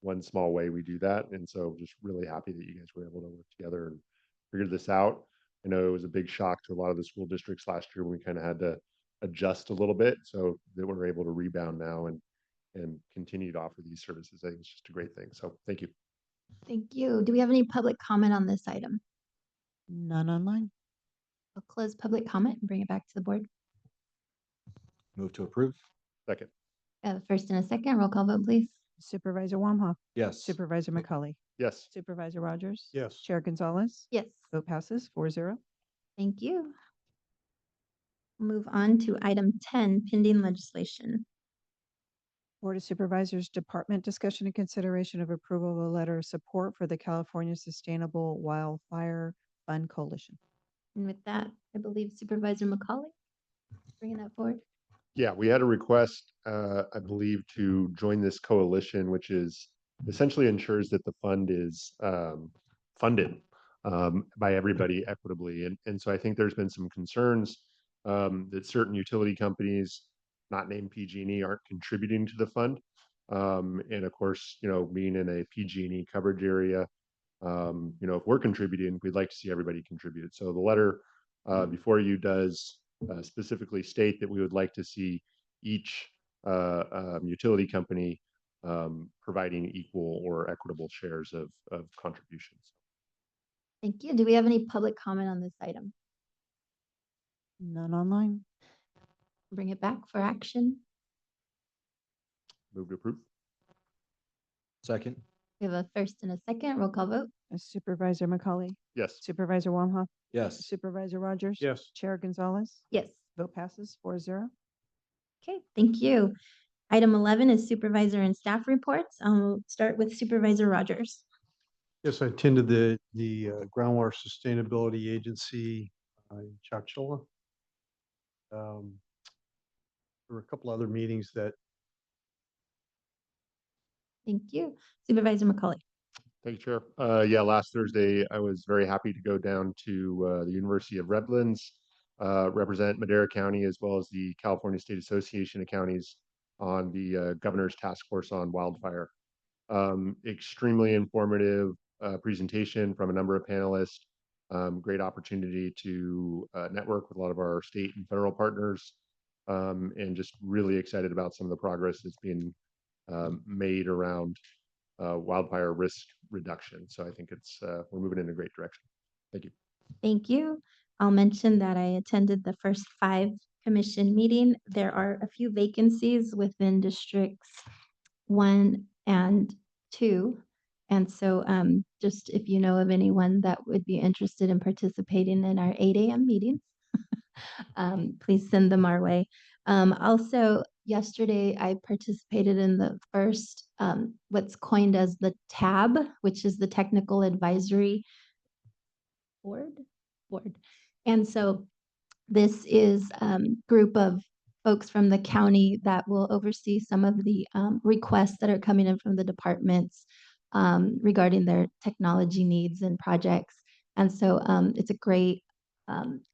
one small way we do that. And so just really happy that you guys were able to work together and figure this out. I know it was a big shock to a lot of the school districts last year when we kind of had to adjust a little bit, so that we're able to rebound now and continue to offer these services. I think it's just a great thing. So thank you. Thank you. Do we have any public comment on this item? None online. I'll close public comment and bring it back to the board. Move to approve. Second. First and a second, roll call vote, please. Supervisor Wamhaugh, Yes. Supervisor McCauley, Yes. Supervisor Rogers. Yes. Chair Gonzalez. Yes, Vote passes 4-0. thank you. Move on to item 10, pending legislation. Board of Supervisors Department discussion and consideration of approval of a letter of support for the California Sustainable Wildfire Fund Coalition. And with that, I believe Supervisor McCauley, bringing that forward. Yeah, we had a request, I believe, to join this coalition, which is essentially ensures that the fund is funded by everybody equitably. And so I think there's been some concerns that certain utility companies, not named PG&E, aren't contributing to the fund. And of course, being in a PG&E coverage area, if we're contributing, we'd like to see everybody contribute. So the letter before you does specifically state that we would like to see each utility company providing equal or equitable shares of contributions. Thank you. Do we have any public comment on this item? None online. Bring it back for action. Move to approve. Second. We have a first and a second, roll call vote. Supervisor McCauley, Yes. Supervisor Wamhaugh, Yes. Supervisor Rogers. Yes. Chair Gonzalez. Yes. Vote passes 4-0. Okay, thank you. Item 11 is supervisor and staff reports. I'll start with Supervisor Rogers. Yes, I attended the Groundwater Sustainability Agency in Chowchilla. There were a couple other meetings that Thank you. Supervisor McCauley. Thank you, Chair. Yeah, last Thursday, I was very happy to go down to the University of Redlands, represent Madera County as well as the California State Association of Counties on the Governor's Task Force on Wildfire. Extremely informative presentation from a number of panelists. Great opportunity to network with a lot of our state and federal partners, and just really excited about some of the progress that's being made around wildfire risk reduction. So I think we're moving in a great direction. Thank you. Thank you. I'll mention that I attended the first 5 commission meeting. There are a few vacancies within districts 1 and 2. And so just if you know of anyone that would be interested in participating in our 8 a.m. meetings, please send them our way. Also, yesterday I participated in the first, what's coined as the TAB, which is the Technical Advisory Board. And so this is group of folks from the county that will oversee some of the requests that are coming in from the departments regarding their technology needs and projects. And so it's a great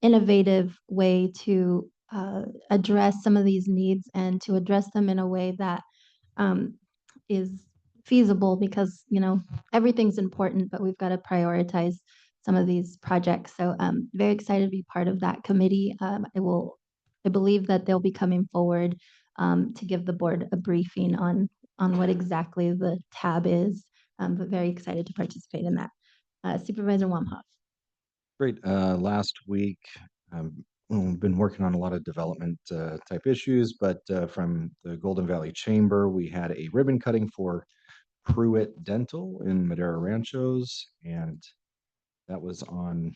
innovative way to address some of these needs and to address them in a way that is feasible because, everything's important, but we've got to prioritize some of these projects. So very excited to be part of that committee. I believe that they'll be coming forward to give the board a briefing on what exactly the TAB is, but very excited to participate in that. Supervisor Wamhaugh. Great. Last week, we've been working on a lot of development type issues, but from the Golden Valley Chamber, we had a ribbon cutting for Pruitt Dental in Madera Ranchos, and that was on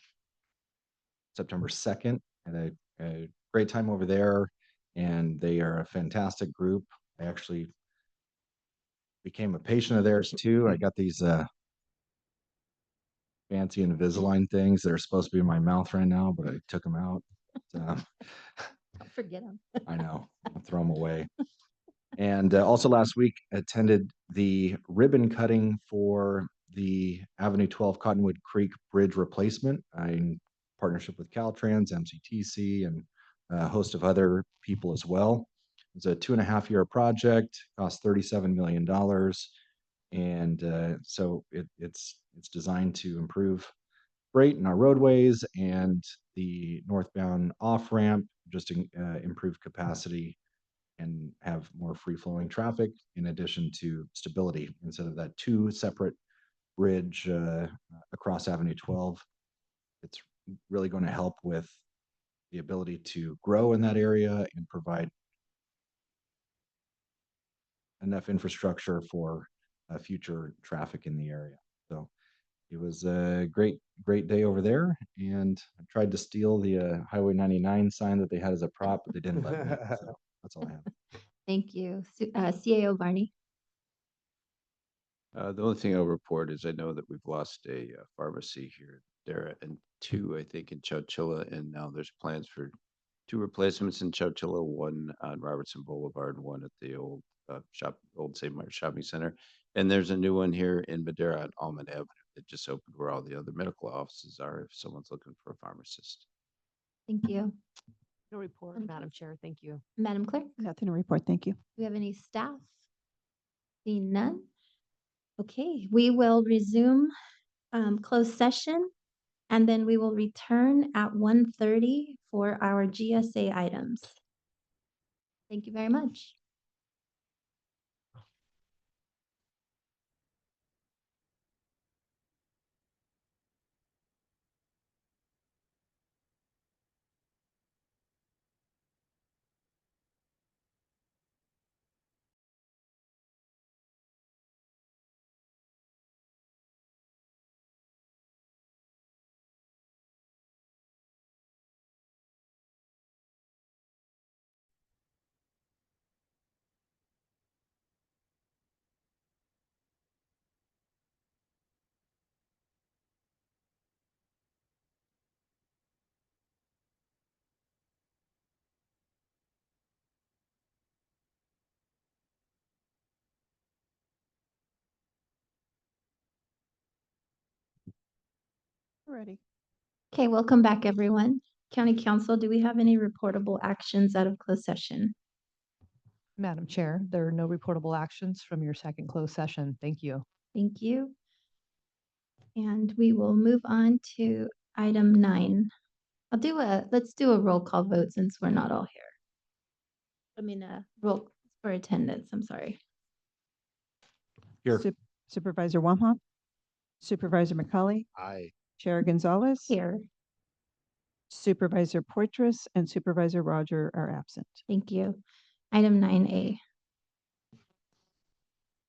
September 2nd. Had a great time over there, and they are a fantastic group. I actually became a patient of theirs too. I got these fancy Invisalign things that are supposed to be in my mouth right now, but I took them out. Forget them. I know, I'll throw them away. And also last week attended the ribbon cutting for the Avenue 12 Cottonwood Creek Bridge replacement in partnership with Caltrans, MCTC, and a host of other people as well. It's a 2.5-year project, cost $37 million. And so it's designed to improve freight in our roadways and the northbound off-ramp, just improve capacity and have more free-flowing traffic in addition to stability instead of that 2 separate bridge across Avenue 12. It's really going to help with the ability to grow in that area and provide enough infrastructure for future traffic in the area. So it was a great day over there, and I tried to steal the Highway 99 sign that they had as a prop, but they didn't let me. So that's all I have. Thank you. CAO Barney. The only thing I'll report is I know that we've lost a pharmacy here, there, and two, I think, in Chowchilla, and now there's plans for two replacements in Chowchilla, one on Robertson Boulevard, one at the old old St. Martin Shopping Center, and there's a new one here in Madera on Almond Avenue that just opened where all the other medical offices are if someone's looking for a pharmacist. Thank you. No report, Madam Chair. Thank you. Madam Clerk, do Nothing to report. Thank you. we have any staff? Seeing none? Okay, we will resume closed session, and then we will return at 1:30 for our GSA items. Thank you very much. Ready. Okay, welcome back, everyone. County Council, do we have any reportable actions out of closed session? Madam Chair, there are no reportable actions from your second closed session. Thank you. Thank you. And we will move on to item 9. Let's do a roll call vote since we're not all here. I mean, roll for attendance, I'm sorry. Here. Supervisor Wamhop, Supervisor McCauley, Aye. Chair Gonzalez, Here, Supervisor Poitras, and Supervisor Roger are absent. thank you. Item 9A.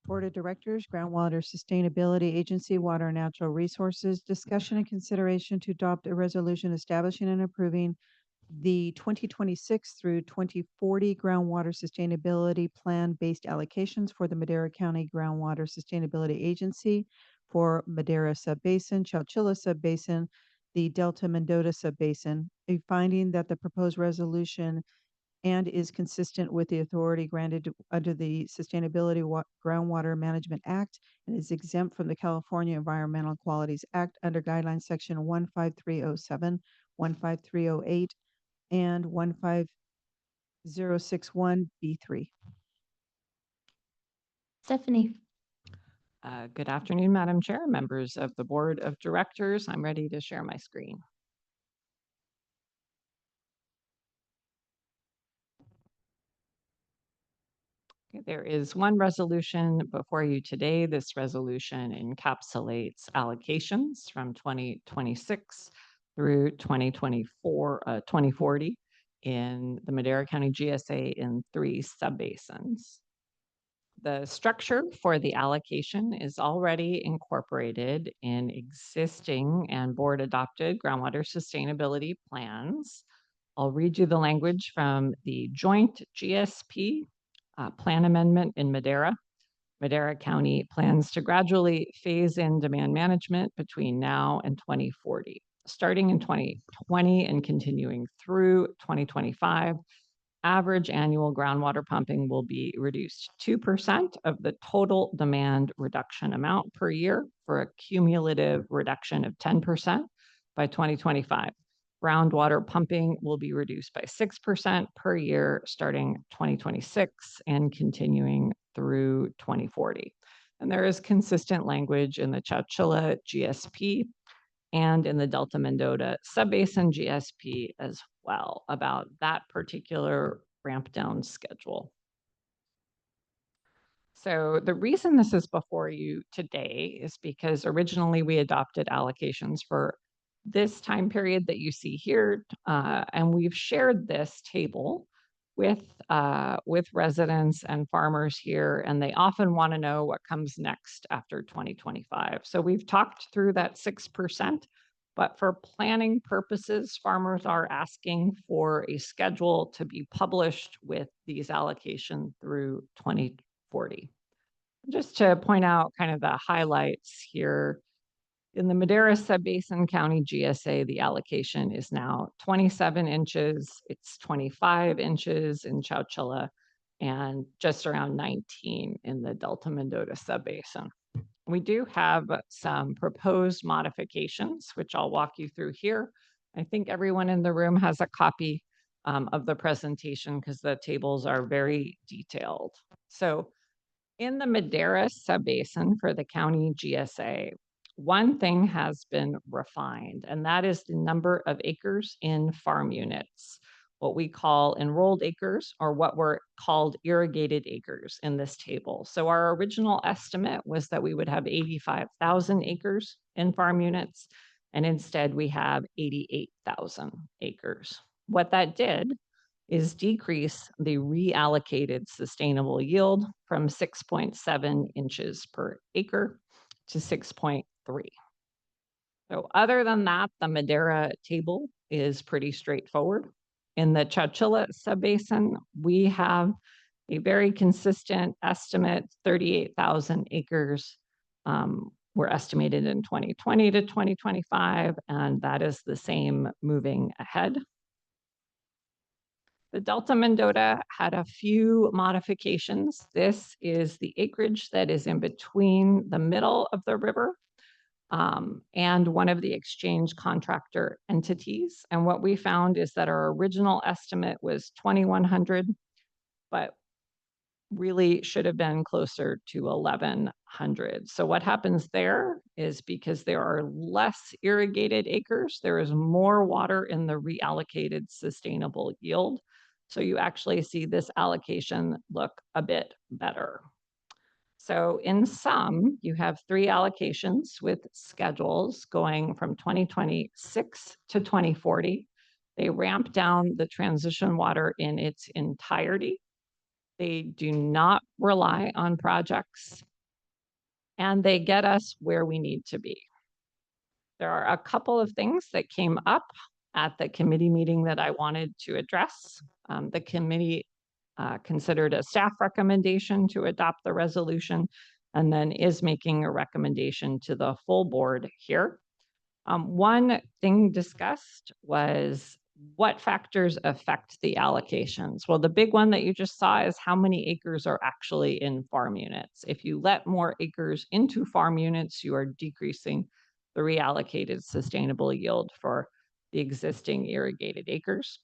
Board of Directors, Groundwater Sustainability Agency, Water and Natural Resources, discussion and consideration to adopt a resolution establishing and approving the 2026 through 2040 groundwater sustainability plan-based allocations for the Madera County Groundwater Sustainability Agency for Madera Subbasin, Chowchilla Subbasin, the Delta Mendota Subbasin, a finding that the proposed resolution and is consistent with the authority granted under the Sustainability Groundwater Management Act and is exempt from the California Environmental Qualities Act under guidelines section 15307, 15308, and 15061B3. Stephanie. Good afternoon, Madam Chair, members of the Board of Directors. I'm ready to share my screen. Okay, there is one resolution before you today. This resolution encapsulates allocations from 2026 through 2040 in the Madera County GSA in 3 subbasins. The structure for the allocation is already incorporated in existing and board-adopted groundwater sustainability plans. I'll read you the language from the joint GSP plan amendment in Madera. Madera County plans to gradually phase in demand management between now and 2040. Starting in 2020 and continuing through 2025, average annual groundwater pumping will be reduced 2% of the total demand reduction amount per year for a cumulative reduction of 10% by 2025. Groundwater pumping will be reduced by 6% per year starting 2026 and continuing through 2040. And there is consistent language in the Chowchilla GSP and in the Delta Mendota Subbasin GSP as well about that particular ramp down schedule. So the reason this is before you today is because originally we adopted allocations for this time period that you see here, and we've shared this table with residents and farmers here, and they often want to know what comes next after 2025. So we've talked through that 6%, but for planning purposes, farmers are asking for a schedule to be published with these allocations through 2040. Just to point out kind of the highlights here, in the Madera Subbasin County GSA, the allocation is now 27 inches. It's 25 inches in Chowchilla and just around 19 in the Delta Mendota Subbasin. We do have some proposed modifications, which I'll walk you through here. I think everyone in the room has a copy of the presentation because the tables are very detailed. So in the Madera Subbasin for the county GSA, one thing has been refined, and that is the number of acres in farm units, what we call enrolled acres, or what were called irrigated acres in this table. So our original estimate was that we would have 85,000 acres in farm units, and instead we have 88,000 acres. What that did is decrease the reallocated sustainable yield from 6.7 inches per acre to 6.3. So other than that, the Madera table is pretty straightforward. In the Chowchilla Subbasin, we have a very consistent estimate, 38,000 acres were estimated in 2020 to 2025, and that is the same moving ahead. The Delta Mendota had a few modifications. This is the acreage that is in between the middle of the river and one of the exchange contractor entities. And what we found is that our original estimate was 2,100, but really should have been closer to 1,100. So what happens there is because there are less irrigated acres, there is more water in the reallocated sustainable yield. So you actually see this allocation look a bit better. So in sum, you have 3 allocations with schedules going from 2026 to 2040. They ramp down the transition water in its entirety. They do not rely on projects, and they get us where we need to be. There are a couple of things that came up at the committee meeting that I wanted to address. The committee considered a staff recommendation to adopt the resolution and then is making a recommendation to the full board here. One thing discussed was what factors affect the allocations? Well, the big one that you just saw is how many acres are actually in farm units. If you let more acres into farm units, you are decreasing the reallocated sustainable yield for the existing irrigated acres.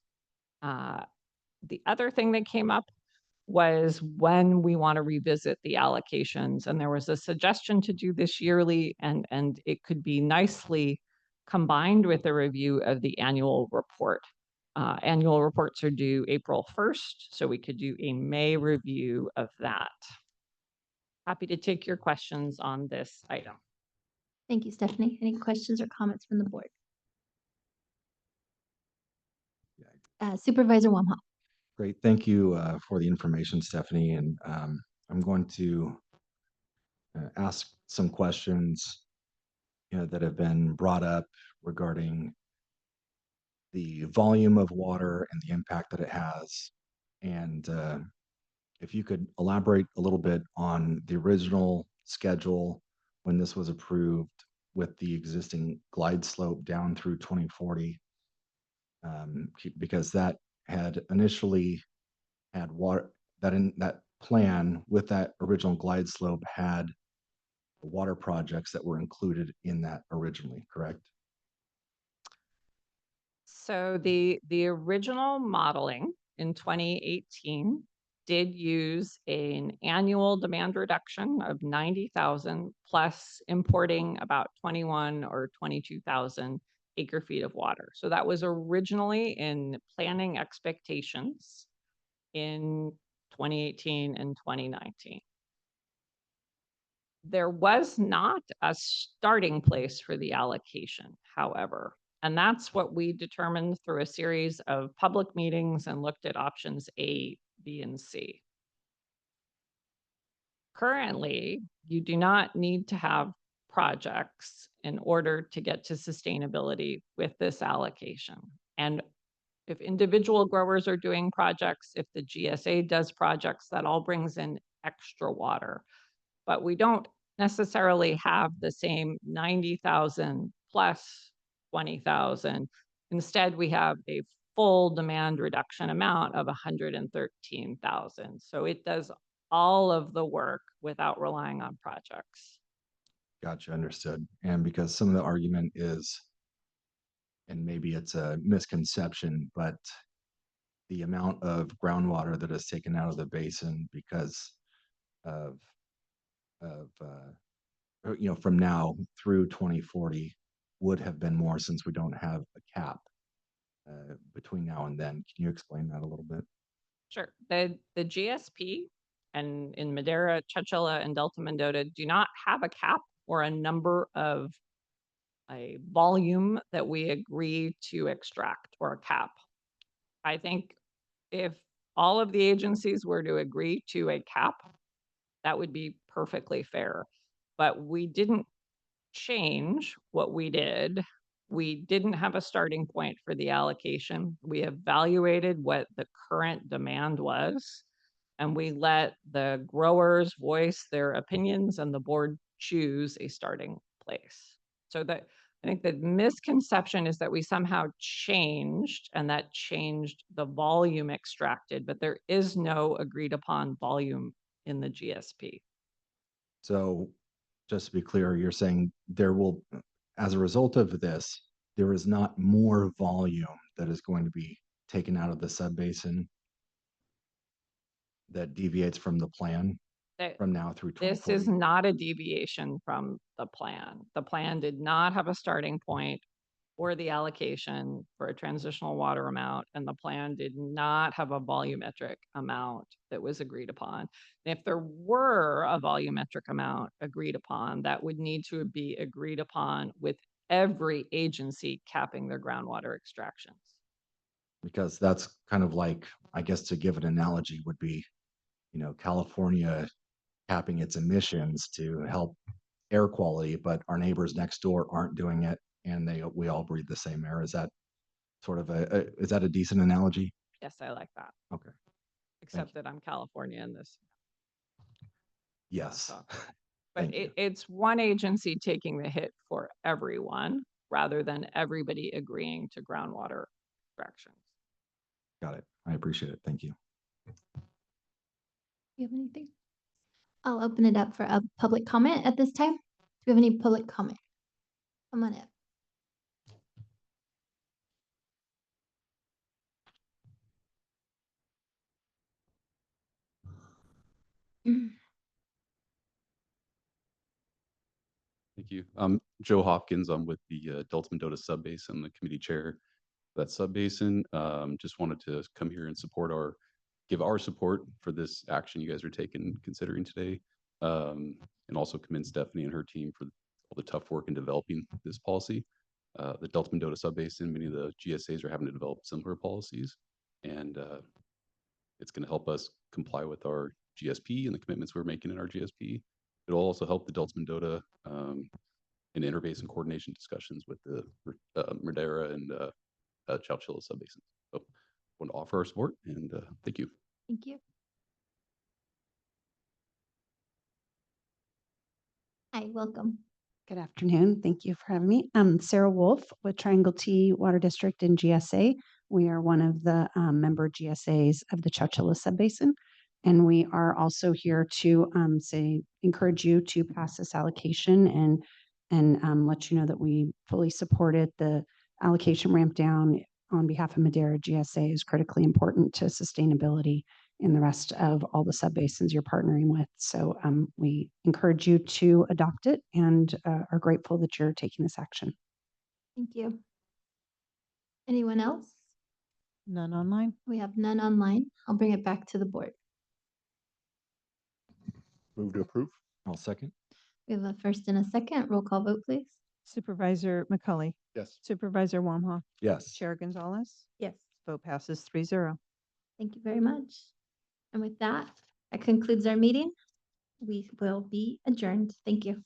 The other thing that came up was when we want to revisit the allocations. And there was a suggestion to do this yearly, and it could be nicely combined with a review of the annual report. Annual reports are due April 1st, so we could do a May review of that. Happy to take your questions on this item. Thank you, Stephanie. Any questions or comments from the board? Supervisor Wamha. Great, thank you for the information, Stephanie. And I'm going to ask some questions that have been brought up regarding the volume of water and the impact that it has. And if you could elaborate a little bit on the original schedule when this was approved with the existing glide slope down through 2040, because that had initially had water, that in that plan with that original glide slope had water projects that were included in that originally, correct? So the original modeling in 2018 did use an annual demand reduction of 90,000 plus importing about 21 or 22,000 acre feet of water. So that was originally in planning expectations in 2018 and 2019. There was not a starting place for the allocation, however. And that's what we determined through a series of public meetings and looked at options A, B, and C. Currently, you do not need to have projects in order to get to sustainability with this allocation. And if individual growers are doing projects, if the GSA does projects, that all brings in extra water. But we don't necessarily have the same 90,000 plus 20,000. Instead, we have a full demand reduction amount of 113,000. So it does all of the work without relying on projects. Gotcha, understood. And because some of the argument is, and maybe it's a misconception, but the amount of groundwater that is taken out of the basin because of from now through 2040 would have been more since we don't have a cap between now and then. Can you explain that a little bit? Sure. The GSP and in Madera, Chowchilla, and Delta Mendota do not have a cap or a number of a volume that we agree to extract or a cap. I think if all of the agencies were to agree to a cap, that would be perfectly fair. But we didn't change what we did. We didn't have a starting point for the allocation. We evaluated what the current demand was, and we let the growers voice their opinions and the board choose a starting place. So that I think the misconception is that we somehow changed and that changed the volume extracted, but there is no agreed upon volume in the GSP. So just to be clear, you're saying there will, as a result of this, there is not more volume that is going to be taken out of the subbasin that deviates from the plan from now through 2040? This is not a deviation from the plan. The plan did not have a starting point for the allocation for a transitional water amount, and the plan did not have a volumetric amount that was agreed upon. And if there were a volumetric amount agreed upon, that would need to be agreed upon with every agency capping their groundwater extractions. Because that's kind of like, I guess to give an analogy would be, California capping its emissions to help air quality, but our neighbors next door aren't doing it, and we all breathe the same air. Is that sort of is that a decent analogy? Yes, I like that. Okay. Except that I'm California in this. Yes. But it's one agency taking the hit for everyone rather than everybody agreeing to groundwater extractions. Got it. I appreciate it. Thank you. You have anything? I'll open it up for a public comment at this time. Do we have any public comment? Come on up. Thank you. I'm Joe Hopkins. I'm with the Delta Mendota Subbasin, the committee chair for that subbasin. Just wanted to come here and give our support for this action you guys are considering today. And also commend Stephanie and her team for all the tough work in developing this policy. The Delta Mendota Subbasin, many of the GSAs are having to develop similar policies, and it's going to help us comply with our GSP and the commitments we're making in our GSP. It'll also help the Delta Mendota in interbasin coordination discussions with the Madera and Chowchilla subbasins. So I want to offer our support, and thank you. Thank you. Hi, welcome. Good afternoon. Thank you for having me. I'm Sarah Wolf with Triangle T Water District in GSA. We are one of the member GSAs of the Chowchilla Subbasin. And we are also here to encourage you to pass this allocation and let you know that we fully supported the allocation ramp down on behalf of Madera. GSA is critically important to sustainability in the rest of all the subbasins you're partnering with. So we encourage you to adopt it and are grateful that you're taking this action. Thank you. Anyone else? None online. We have none online. I'll bring it back to the board. Move to approve. I'll second. We have a first and a second. Roll call vote, please. Supervisor McCulley. Yes. Supervisor Wamhaugh, Yes. Chair Gonzalez. Yes. Vote passes 3-0. Thank you very much. And with that, that concludes our meeting. We will be adjourned. Thank you.